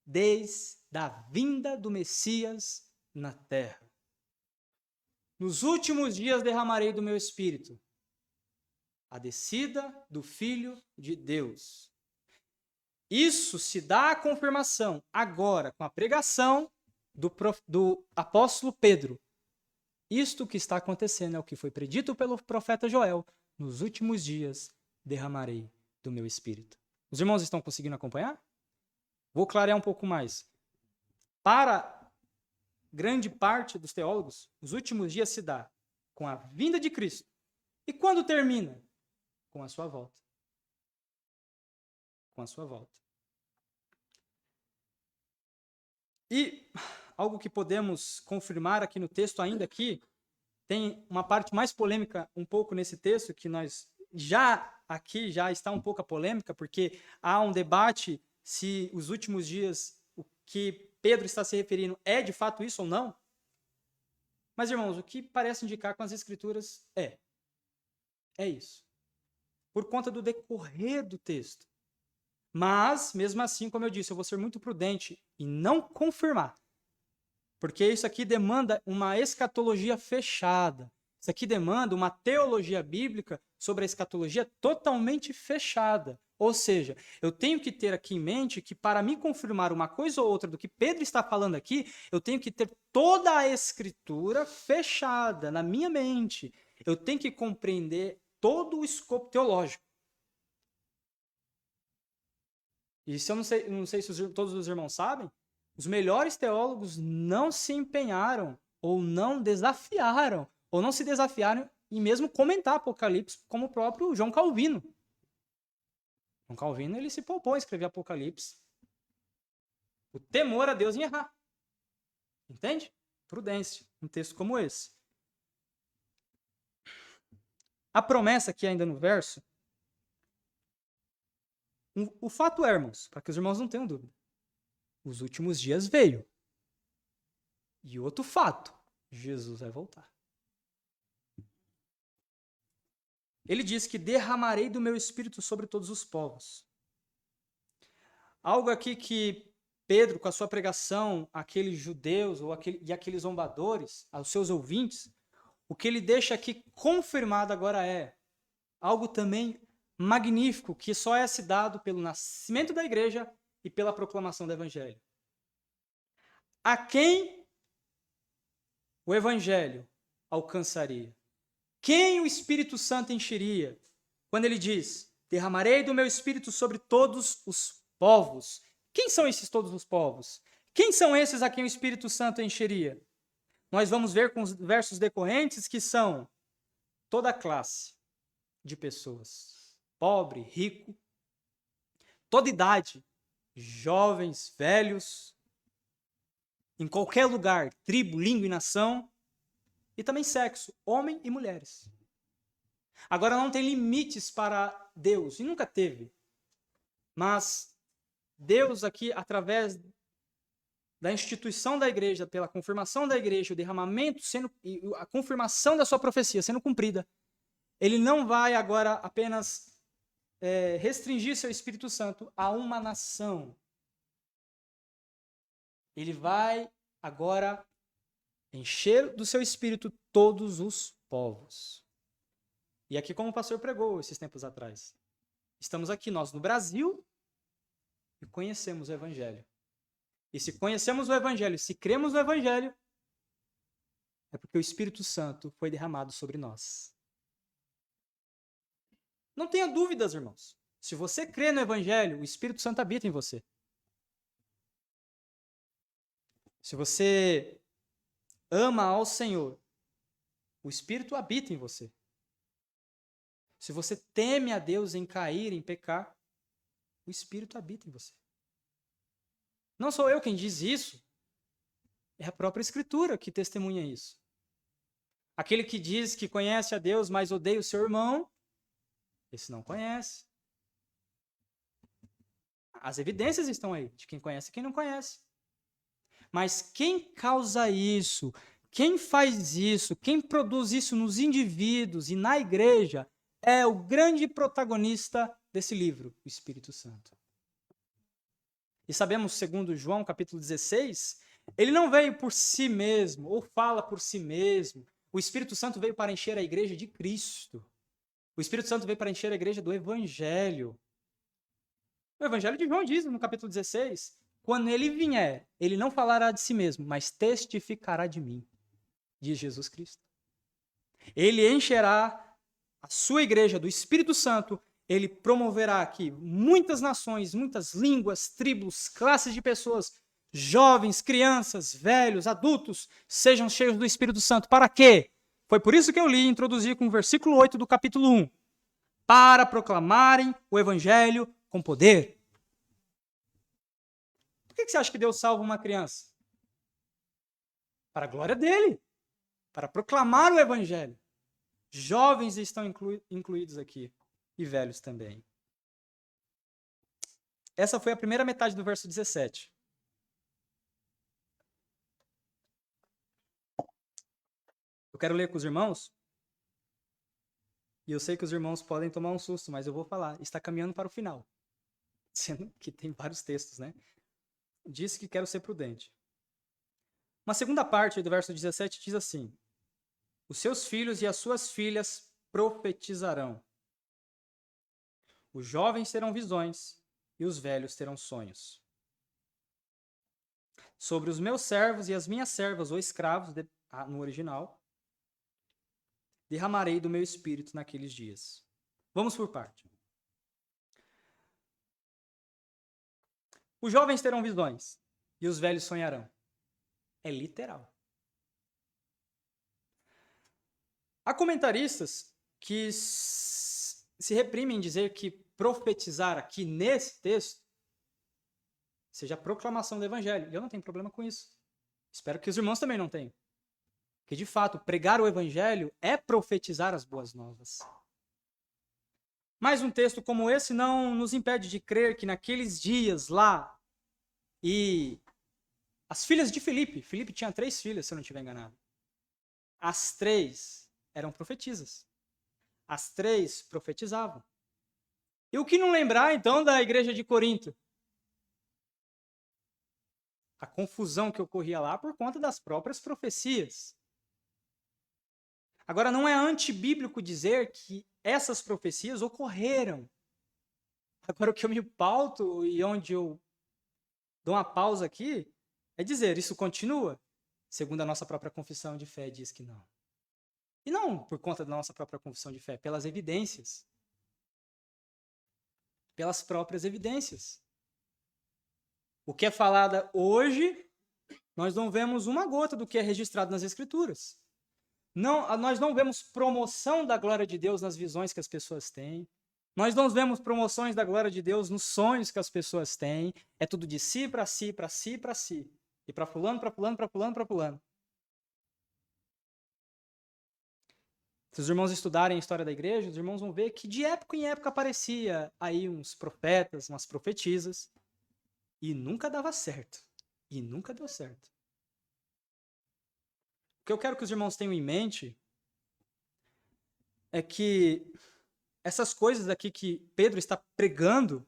Desde a vinda do Messias na terra. Nos últimos dias derramarei do meu espírito. A descida do Filho de Deus. Isso se dá a confirmação agora com a pregação do apóstolo Pedro. Isto que está acontecendo é o que foi predito pelo profeta Joel. Nos últimos dias derramarei do meu espírito. Os irmãos estão conseguindo acompanhar? Vou clarear um pouco mais. Para grande parte dos teólogos, os últimos dias se dá com a vinda de Cristo. E quando termina? Com a sua volta. Com a sua volta. E algo que podemos confirmar aqui no texto ainda aqui, tem uma parte mais polêmica um pouco nesse texto, que nós já está um pouco a polêmica, porque há um debate se os últimos dias, o que Pedro está se referindo é de fato isso ou não. Mas, irmãos, o que parece indicar com as Escrituras é isso. Por conta do decorrer do texto. Mas, mesmo assim, como eu disse, eu vou ser muito prudente em não confirmar. Porque isso aqui demanda uma escatologia fechada. Isso aqui demanda uma teologia bíblica sobre a escatologia totalmente fechada. Ou seja, eu tenho que ter aqui em mente que para me confirmar uma coisa ou outra do que Pedro está falando aqui, eu tenho que ter toda a escritura fechada na minha mente. Eu tenho que compreender todo o escopo teológico. E se eu não sei se todos os irmãos sabem, os melhores teólogos não se empenharam, ou não desafiaram, ou não se desafiaram em mesmo comentar Apocalipse, como o próprio João Calvino. João Calvino, ele se poupou a escrever Apocalipse. O temor a Deus em errar. Entende? Prudência, um texto como esse. A promessa aqui ainda no verso, o fato é, irmãos, para que os irmãos não tenham dúvida, os últimos dias veio. E outro fato, Jesus vai voltar. Ele diz que derramarei do meu espírito sobre todos os povos. Algo aqui que Pedro, com a sua pregação, aqueles judeus e aqueles zombadores, aos seus ouvintes, o que ele deixa aqui confirmado agora é algo também magnífico, que só é se dado pelo nascimento da igreja e pela proclamação do evangelho. A quem o evangelho alcançaria? Quem o Espírito Santo encheria? Quando ele diz, derramarei do meu Espírito sobre todos os povos. Quem são esses todos os povos? Quem são esses a quem o Espírito Santo encheria? Nós vamos ver com os versos decorrentes que são toda a classe de pessoas. Pobre, rico, toda idade, jovens, velhos, em qualquer lugar, tribo, língua e nação, e também sexo, homem e mulheres. Agora não tem limites para Deus, e nunca teve. Mas Deus aqui, através da instituição da igreja, pela confirmação da igreja, o derramamento, a confirmação da sua profecia sendo cumprida, ele não vai agora apenas restringir seu Espírito Santo a uma nação. Ele vai agora encher do seu Espírito todos os povos. E aqui, como o pastor pregou esses tempos atrás, estamos aqui, nós no Brasil, e conhecemos o Evangelho. E se conhecemos o Evangelho, se cremos no Evangelho, é porque o Espírito Santo foi derramado sobre nós. Não tenha dúvidas, irmãos. Se você crê no Evangelho, o Espírito Santo habita em você. Se você ama ao Senhor, o Espírito habita em você. Se você teme a Deus em cair, em pecar, o Espírito habita em você. Não sou eu quem diz isso, é a própria Escritura que testemunha isso. Aquele que diz que conhece a Deus, mas odeia o seu irmão, esse não conhece. As evidências estão aí, de quem conhece e quem não conhece. Mas quem causa isso, quem faz isso, quem produz isso nos indivíduos e na igreja, é o grande protagonista desse livro, o Espírito Santo. E sabemos, segundo João, capítulo 16, ele não veio por si mesmo, ou fala por si mesmo. O Espírito Santo veio para encher a igreja de Cristo. O Espírito Santo veio para encher a igreja do Evangelho. O Evangelho de João diz, no capítulo 16, quando ele vier, ele não falará de si mesmo, mas testificará de mim, diz Jesus Cristo. Ele encherá a sua igreja do Espírito Santo, ele promoverá aqui muitas nações, muitas línguas, tribos, classes de pessoas, jovens, crianças, velhos, adultos, sejam cheios do Espírito Santo. Para quê? Foi por isso que eu li e introduzi com o versículo 8 do capítulo 1. Para proclamarem o Evangelho com poder. Por que você acha que Deus salva uma criança? Para a glória dele. Para proclamar o Evangelho. Jovens estão incluídos aqui. E velhos também. Essa foi a primeira metade do verso 17. Eu quero ler com os irmãos. E eu sei que os irmãos podem tomar um susto, mas eu vou falar. Está caminhando para o final. Sendo que tem vários textos, né? Disse que quero ser prudente. Uma segunda parte do verso 17 diz assim: os seus filhos e as suas filhas profetizarão. Os jovens terão visões e os velhos terão sonhos. Sobre os meus servos e as minhas servas, ou escravos, no original, derramarei do meu espírito naqueles dias. Vamos por parte. Os jovens terão visões e os velhos sonharão. É literal. Há comentaristas que se reprimem em dizer que profetizar aqui nesse texto seja a proclamação do Evangelho. Eu não tenho problema com isso. Espero que os irmãos também não tenham. Porque, de fato, pregar o Evangelho é profetizar as boas novas. Mas um texto como esse não nos impede de crer que naqueles dias lá, e As filhas de Filipe. Filipe tinha 3 filhas, se eu não estiver enganado. As 3 eram profetisas. As 3 profetizavam. E o que não lembrar, então, da igreja de Corinto? A confusão que ocorria lá por conta das próprias profecias. Agora, não é antibíblico dizer que essas profecias ocorreram. Agora, o que eu me pauto e onde eu dou uma pausa aqui é dizer, isso continua? Segundo a nossa própria confissão de fé, diz que não. E não por conta da nossa própria confissão de fé, pelas evidências. Pelas próprias evidências. O que é falado hoje, nós não vemos uma gota do que é registrado nas Escrituras. Nós não vemos promoção da glória de Deus nas visões que as pessoas têm. Nós não vemos promoções da glória de Deus nos sonhos que as pessoas têm. É tudo de si, para si, para si, para si. E para fulano, para fulano, para fulano, para fulano. Se os irmãos estudarem a história da igreja, os irmãos vão ver que de época em época aparecia aí uns profetas, umas profetisas, e nunca dava certo. E nunca deu certo. O que eu quero que os irmãos tenham em mente é que essas coisas aqui que Pedro está pregando,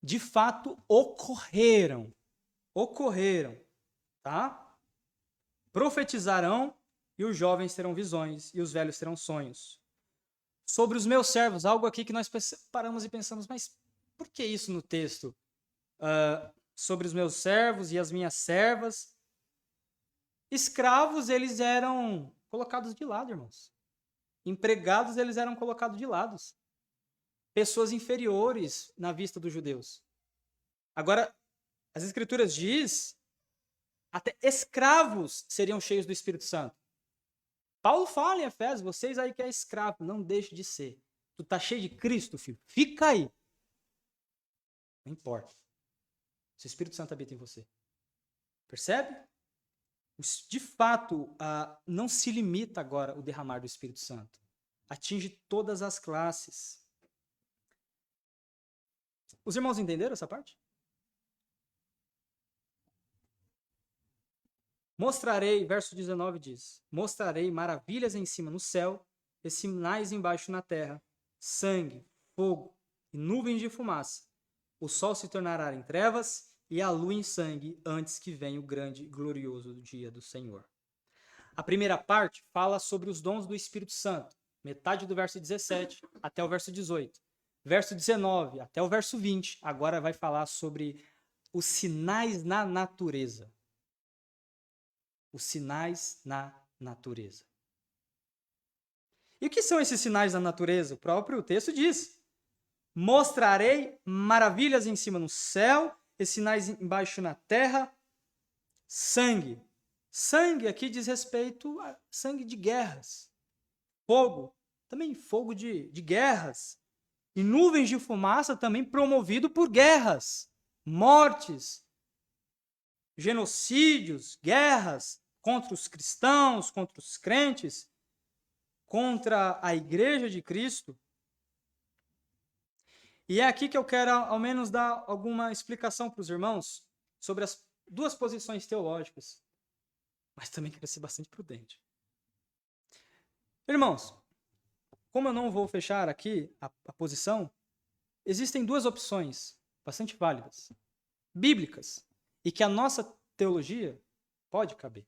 de fato ocorreram. Ocorreram, tá? Profetizarão e os jovens terão visões e os velhos terão sonhos. Sobre os meus servos, algo aqui que nós paramos e pensamos, mas por que isso no texto? Sobre os meus servos e as minhas servas. Escravos, eles eram colocados de lado, irmãos. Empregados, eles eram colocados de lado. Pessoas inferiores na vista dos judeus. Agora, as Escrituras diz até escravos seriam cheios do Espírito Santo. Paulo fala em Efésios, vocês aí que é escravo, não deixe de ser. Tu tá cheio de Cristo, filho. Fica aí. Não importa. Se o Espírito Santo habita em você. Percebe? De fato, não se limita agora o derramar do Espírito Santo. Atinge todas as classes. Os irmãos entenderam essa parte? Mostrarei, verso 19 diz, mostrarei maravilhas em cima no céu e sinais embaixo na terra, sangue, fogo e nuvens de fumaça. O sol se tornará em trevas e a lua em sangue antes que venha o grande e glorioso dia do Senhor. A primeira parte fala sobre os dons do Espírito Santo, metade do verso 17 até o verso 18. Verso 19 até o verso 20, agora vai falar sobre os sinais na natureza. Os sinais na natureza. E o que são esses sinais na natureza? O próprio texto diz: mostrarei maravilhas em cima no céu e sinais embaixo na terra, sangue. Sangue aqui diz respeito a sangue de guerras. Fogo, também fogo de guerras. E nuvens de fumaça também promovido por guerras, mortes, genocídios, guerras contra os cristãos, contra os crentes, contra a igreja de Cristo. E é aqui que eu quero, ao menos, dar alguma explicação para os irmãos sobre as duas posições teológicas. Mas também quero ser bastante prudente. Irmãos, como eu não vou fechar aqui a posição, existem duas opções bastante válidas, bíblicas, e que a nossa teologia pode caber.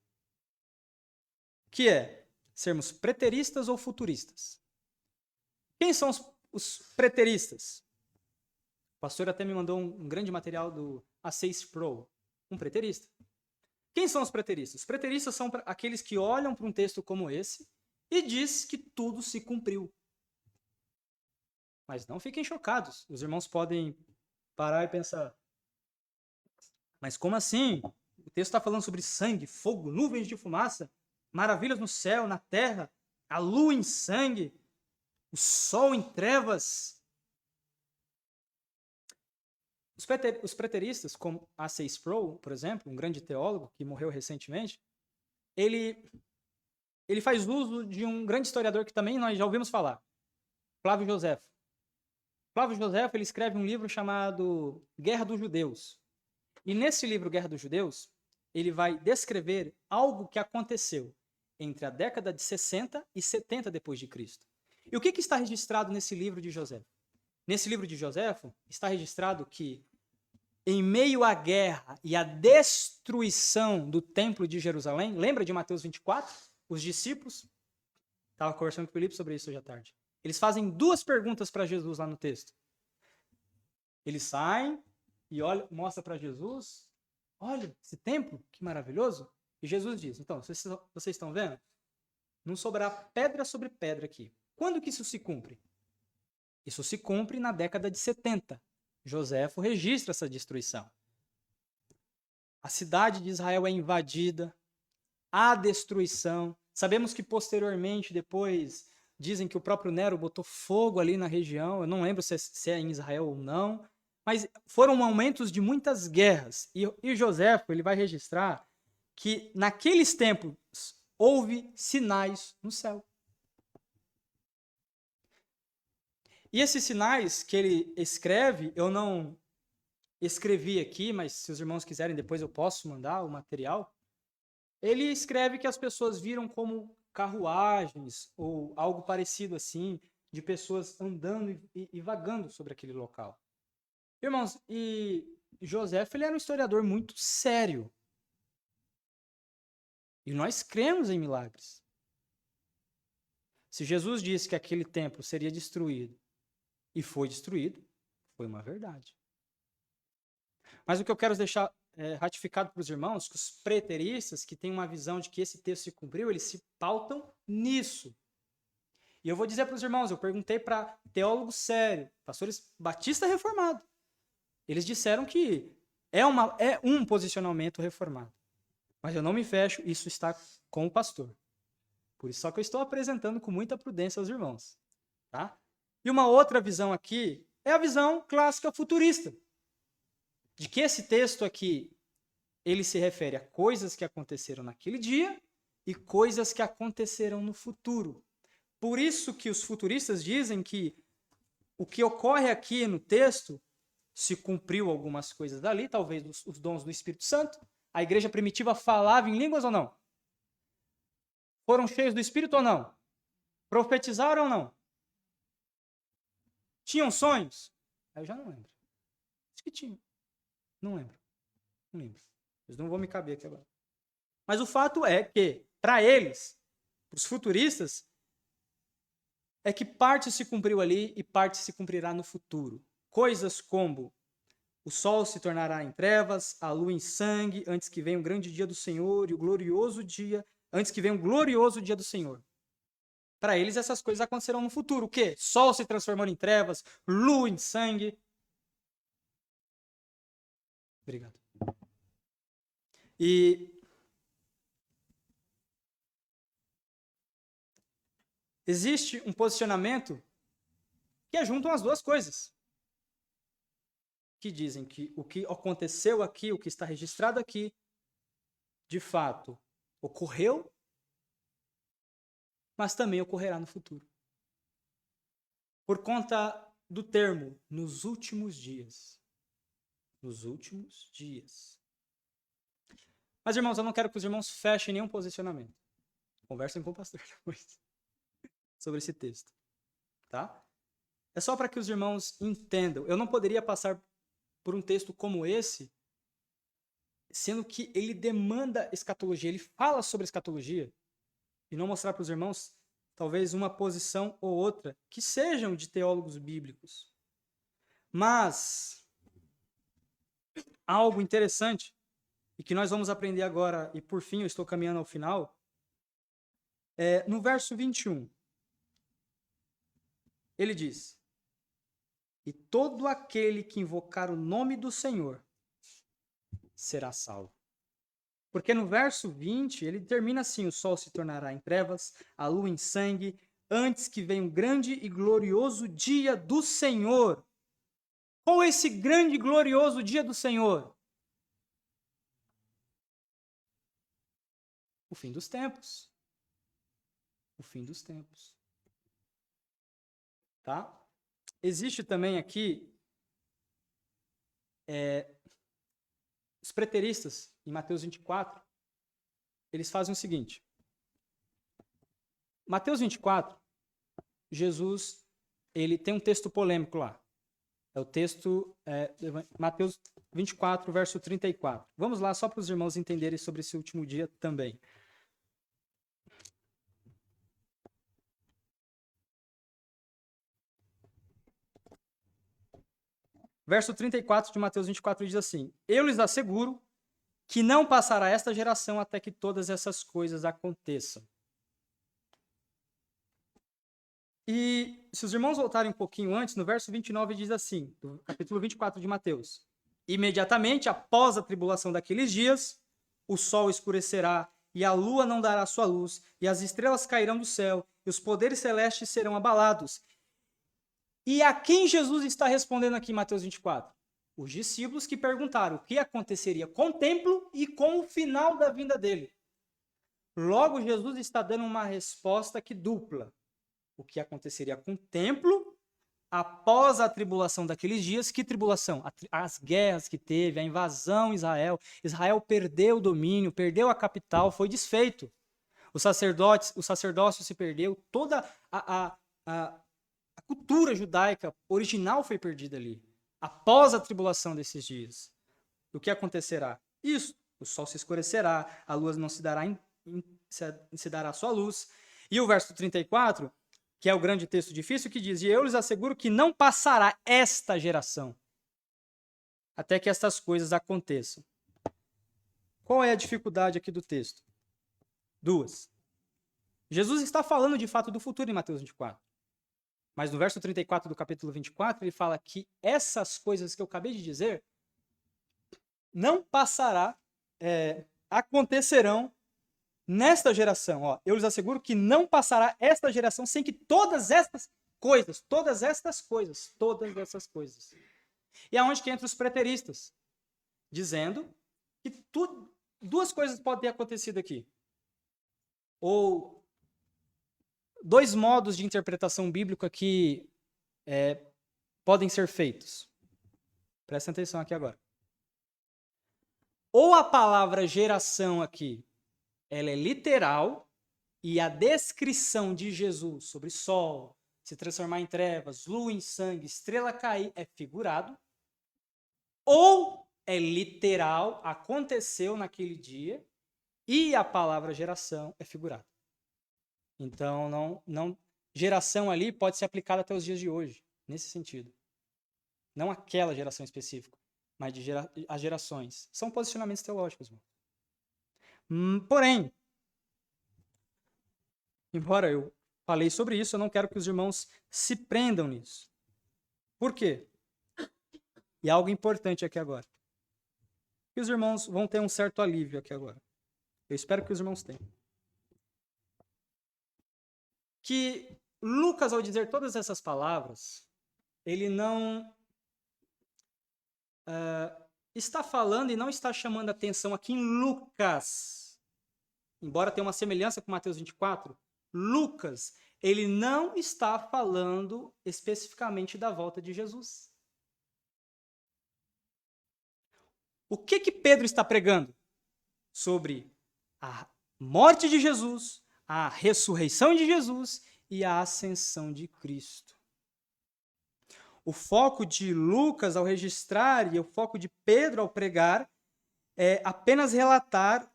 Que é sermos preteristas ou futuristas. Quem são os preteristas? O pastor até me mandou um grande material do A6 Pro, um preterista. Quem são os preteristas? Os preteristas são aqueles que olham para um texto como esse e diz que tudo se cumpriu. Mas não fiquem chocados. Os irmãos podem parar e pensar, mas como assim? O texto está falando sobre sangue, fogo, nuvens de fumaça, maravilhas no céu, na terra, a lua em sangue, o sol em trevas. Os preteristas, como A6 Pro, por exemplo, um grande teólogo que morreu recentemente, ele faz uso de um grande historiador que também nós já ouvimos falar, Flávio Joséfo. Flávio Joséfo, ele escreve um livro chamado Guerra dos Judeus. E nesse livro, Guerra dos Judeus, ele vai descrever algo que aconteceu entre a década de 60 e 70 depois de Cristo. E o que está registrado nesse livro de Joséfo? Nesse livro de Joséfo está registrado que, em meio à guerra e à destruição do templo de Jerusalém, lembra de Mateus 24? Os discípulos, estava conversando com o Felipe sobre isso hoje à tarde, eles fazem duas perguntas para Jesus lá no texto. Eles saem e mostra para Jesus, olha, esse templo, que maravilhoso. E Jesus diz, então, vocês estão vendo? Não sobrará pedra sobre pedra aqui. Quando que isso se cumpre? Isso se cumpre na década de 70. Joséfo registra essa destruição. A cidade de Israel é invadida, há destruição. Sabemos que posteriormente, depois, dizem que o próprio Nero botou fogo ali na região. Eu não lembro se é em Israel ou não. Mas foram momentos de muitas guerras. E Joséfo ele vai registrar que naqueles tempos houve sinais no céu. E esses sinais que ele escreve, eu não escrevi aqui, mas se os irmãos quiserem, depois eu posso mandar o material. Ele escreve que as pessoas viram como carruagens ou algo parecido assim, de pessoas andando e vagando sobre aquele local. Irmãos, e Joséfo ele era um historiador muito sério. E nós cremos em milagres. Se Jesus disse que aquele templo seria destruído, e foi destruído, foi uma verdade. Mas o que eu quero deixar ratificado para os irmãos, que os preteristas, que têm uma visão de que esse texto se cumpriu, eles se pautam nisso. E eu vou dizer para os irmãos, eu perguntei para teólogos sérios, pastores batista reformado. Eles disseram que é um posicionamento reformado. Mas eu não me fecho, isso está com o pastor. Por isso só que eu estou apresentando com muita prudência aos irmãos. Tá? E uma outra visão aqui é a visão clássica futurista. De que esse texto aqui, ele se refere a coisas que aconteceram naquele dia e coisas que acontecerão no futuro. Por isso que os futuristas dizem que o que ocorre aqui no texto se cumpriu algumas coisas dali, talvez os dons do Espírito Santo. A igreja primitiva falava em línguas ou não? Foram cheios do Espírito ou não? Profetizaram ou não? Tinham sonhos? Eu já não lembro. Acho que tinham. Não lembro. Não lembro. Eles não vão me caber aqui agora. Mas o fato é que, para eles, para os futuristas, é que parte se cumpriu ali e parte se cumprirá no futuro. Coisas como o sol se tornará em trevas, a lua em sangue, antes que venha o grande dia do Senhor e o glorioso dia, antes que venha o glorioso dia do Senhor. Para eles, essas coisas acontecerão no futuro. O quê? Sol se transformando em trevas, lua em sangue. Obrigado. E existe um posicionamento que é junto às duas coisas. Que dizem que o que aconteceu aqui, o que está registrado aqui, de fato, ocorreu, mas também ocorrerá no futuro. Por conta do termo, nos últimos dias. Nos últimos dias. Mas, irmãos, eu não quero que os irmãos fechem nenhum posicionamento. Conversem com o pastor depois sobre esse texto. Tá? É só para que os irmãos entendam. Eu não poderia passar por um texto como esse, sendo que ele demanda escatologia, ele fala sobre escatologia, e não mostrar para os irmãos talvez uma posição ou outra que sejam de teólogos bíblicos. Mas algo interessante, e que nós vamos aprender agora, e por fim eu estou caminhando ao final, no verso 21, ele diz: e todo aquele que invocar o nome do Senhor será salvo. Porque no verso 20, ele termina assim: o sol se tornará em trevas, a lua em sangue, antes que venha um grande e glorioso dia do Senhor. Qual é esse grande e glorioso dia do Senhor? O fim dos tempos. O fim dos tempos. Tá? Existe também aqui os preteristas, em Mateus 24, eles fazem o seguinte. Mateus 24, Jesus, ele tem um texto polêmico lá. É o texto, Mateus 24, verso 34. Vamos lá, só para os irmãos entenderem sobre esse último dia também. Verso 34 de Mateus 24 diz assim: Eu lhes asseguro que não passará esta geração até que todas essas coisas aconteçam. E se os irmãos voltarem um pouquinho antes, no verso 29 diz assim, do capítulo 24 de Mateus: Imediatamente após a tribulação daqueles dias, o sol escurecerá, e a lua não dará sua luz, e as estrelas cairão do céu, e os poderes celestes serão abalados. E a quem Jesus está respondendo aqui em Mateus 24? Os discípulos que perguntaram o que aconteceria com o templo e com o final da vinda dele. Logo, Jesus está dando uma resposta que dupla. O que aconteceria com o templo após a tribulação daqueles dias. Que tribulação? As guerras que teve, a invasão a Israel. Israel perdeu o domínio, perdeu a capital, foi desfeito. O sacerdócio se perdeu, toda a cultura judaica original foi perdida ali. Após a tribulação desses dias. O que acontecerá? Isso. O sol se escurecerá, a lua não se dará sua luz. E o verso 34, que é o grande texto difícil, que diz: E eu lhes asseguro que não passará esta geração até que estas coisas aconteçam. Qual é a dificuldade aqui do texto? Duas. Jesus está falando de fato do futuro em Mateus 24. Mas no verso 34 do capítulo 24, ele fala que essas coisas que eu acabei de dizer não passará, acontecerão nesta geração. Ó, eu lhes asseguro que não passará esta geração sem que todas essas coisas. E aonde que entra os preteristas? Dizendo que duas coisas podem ter acontecido aqui. Ou dois modos de interpretação bíblica que podem ser feitos. Presta atenção aqui agora. Ou a palavra geração aqui, ela é literal, e a descrição de Jesus sobre sol, se transformar em trevas, lua em sangue, estrela cair, é figurado. Ou é literal, aconteceu naquele dia, e a palavra geração é figurada. Então, geração ali pode ser aplicada até os dias de hoje, nesse sentido. Não aquela geração específica, mas as gerações. São posicionamentos teológicos, irmão. Porém, embora eu falei sobre isso, eu não quero que os irmãos se prendam nisso. Por quê? E algo importante aqui agora. Que os irmãos vão ter um certo alívio aqui agora. Eu espero que os irmãos tenham. Que Lucas, ao dizer todas essas palavras, ele não está falando e não está chamando atenção aqui em Lucas. Embora tenha uma semelhança com Mateus 24, Lucas, ele não está falando especificamente da volta de Jesus. O que Pedro está pregando? Sobre a morte de Jesus, a ressurreição de Jesus e a ascensão de Cristo. O foco de Lucas ao registrar e o foco de Pedro ao pregar é apenas relatar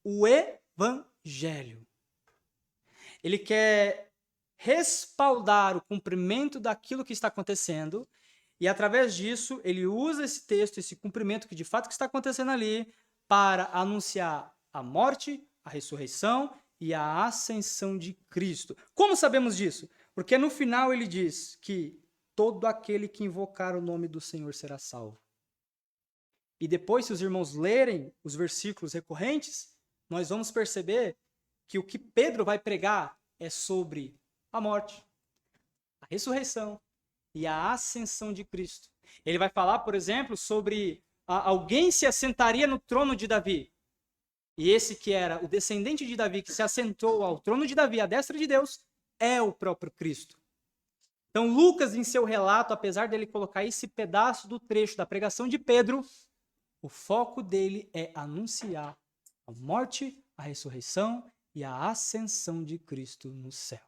o Evangelho. Ele quer respaldar o cumprimento daquilo que está acontecendo e, através disso, ele usa esse texto, esse cumprimento que de fato está acontecendo ali, para anunciar a morte, a ressurreição e a ascensão de Cristo. Como sabemos disso? Porque no final ele diz que todo aquele que invocar o nome do Senhor será salvo. E depois, se os irmãos lerem os versículos recorrentes, nós vamos perceber que o que Pedro vai pregar é sobre a morte, a ressurreição e a ascensão de Cristo. Ele vai falar, por exemplo, sobre alguém se assentaria no trono de Davi. E esse que era o descendente de Davi, que se assentou ao trono de Davi, à destra de Deus, é o próprio Cristo. Então, Lucas, em seu relato, apesar dele colocar esse pedaço do trecho da pregação de Pedro, O foco dele é anunciar a morte, a ressurreição e a ascensão de Cristo no céu.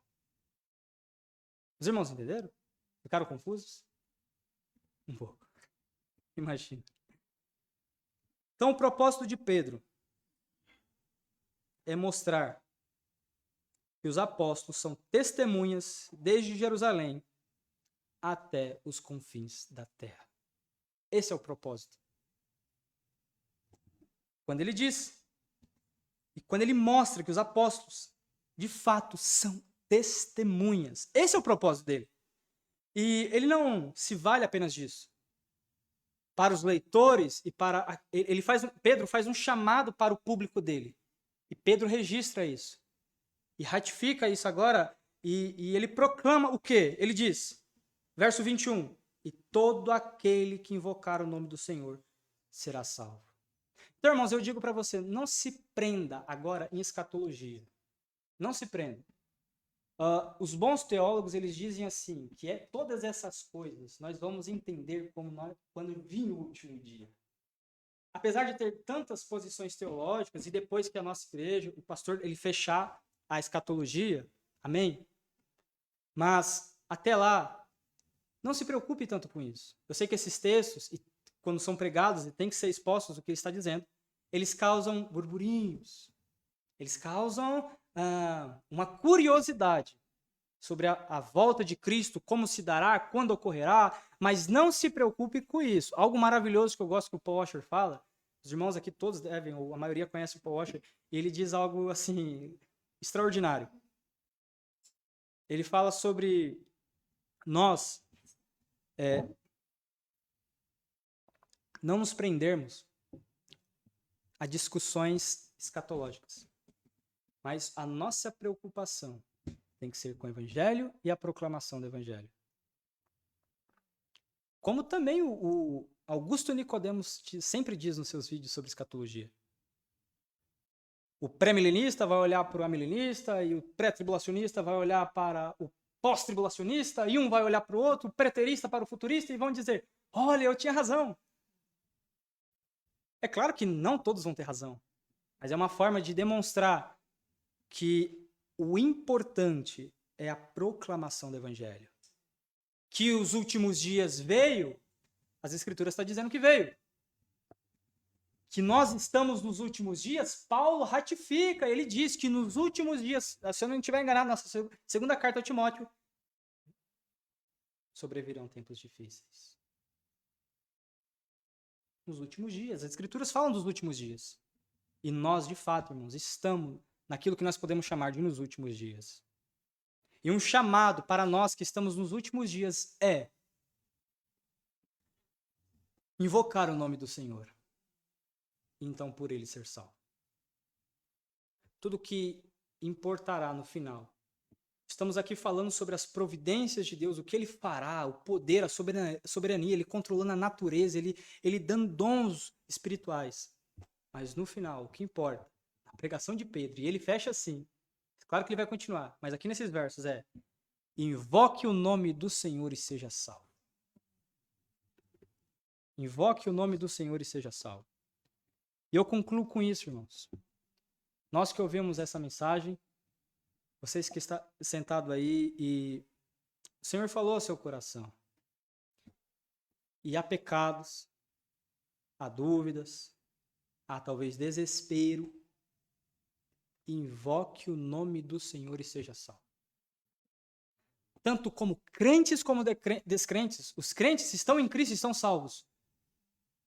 Os irmãos entenderam? Ficaram confusos? Um pouco. Imagina. Então, o propósito de Pedro é mostrar que os apóstolos são testemunhas desde Jerusalém até os confins da terra. Esse é o propósito. Quando ele diz, e quando ele mostra que os apóstolos, de fato, são testemunhas. Esse é o propósito dele. E ele não se vale apenas disso. Para os leitores e para Pedro faz um chamado para o público dele. E Pedro registra isso. E ratifica isso agora e ele proclama o quê? Ele diz, verso 21, e todo aquele que invocar o nome do Senhor será salvo. Então, irmãos, eu digo para você, não se prenda agora em escatologia. Não se prenda. Os bons teólogos, eles dizem assim, que todas essas coisas nós vamos entender quando vir o último dia. Apesar de ter tantas posições teológicas, e depois que a nossa igreja, o pastor, ele fechar a escatologia, amém? Mas, até lá, não se preocupe tanto com isso. Eu sei que esses textos, quando são pregados e tem que ser expostos o que ele está dizendo, eles causam burburinhos, eles causam uma curiosidade sobre a volta de Cristo, como se dará, quando ocorrerá, mas não se preocupe com isso. Algo maravilhoso que eu gosto que o Paul Washer fala, os irmãos aqui todos devem, ou a maioria conhece o Paul Washer, e ele diz algo assim, extraordinário. Ele fala sobre nós não nos prendermos a discussões escatológicas. Mas a nossa preocupação tem que ser com o Evangelho e a proclamação do Evangelho. Como também o Augusto Nicodemos sempre diz nos seus vídeos sobre escatologia. O pré-milenista vai olhar para o amilenista, e o pré-tribulacionista vai olhar para o pós-tribulacionista, e um vai olhar para o outro, o preterista para o futurista, e vão dizer, olha, eu tinha razão. É claro que não todos vão ter razão, mas é uma forma de demonstrar que o importante é a proclamação do Evangelho. Que os últimos dias veio, as Escrituras estão dizendo que veio. Que nós estamos nos últimos dias, Paulo ratifica, ele diz que nos últimos dias, se eu não estiver enganado, nossa segunda carta a Timóteo, sobrevirão tempos difíceis. Nos últimos dias, as Escrituras falam dos últimos dias. E nós, de fato, irmãos, estamos naquilo que nós podemos chamar de nos últimos dias. E um chamado para nós que estamos nos últimos dias é invocar o nome do Senhor. E então por ele ser salvo. Tudo que importará no final. Estamos aqui falando sobre as providências de Deus, o que ele fará, o poder, a soberania, ele controlando a natureza, ele dando dons espirituais. Mas no final, o que importa, a pregação de Pedro, e ele fecha assim, claro que ele vai continuar, mas aqui nesses versos invoque o nome do Senhor e seja salvo. Invoque o nome do Senhor e seja salvo. E eu concluo com isso, irmãos. Nós que ouvimos essa mensagem, vocês que estão sentados aí, e o Senhor falou ao seu coração. E há pecados, há dúvidas, há talvez desespero. Invoque o nome do Senhor e seja salvo. Tanto como crentes como descrentes, os crentes estão em Cristo e estão salvos.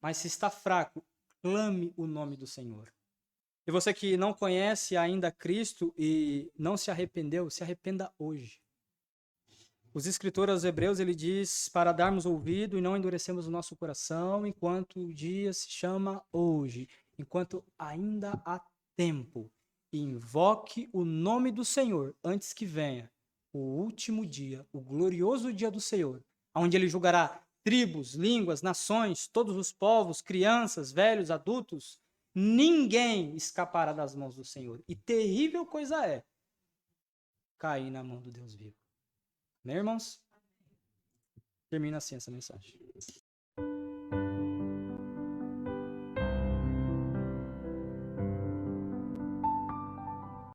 Mas se está fraco, clame o nome do Senhor. E você que não conhece ainda Cristo e não se arrependeu, se arrependa hoje. Os escritores aos Hebreus, ele diz para darmos ouvido e não endurecemos o nosso coração enquanto o dia se chama hoje, enquanto ainda há tempo. Invoque o nome do Senhor antes que venha o último dia, o glorioso dia do Senhor, onde ele julgará tribos, línguas, nações, todos os povos, crianças, velhos, adultos. Ninguém escapará das mãos do Senhor. E terrível coisa é cair na mão do Deus vivo. Né, irmãos? Termina assim essa mensagem.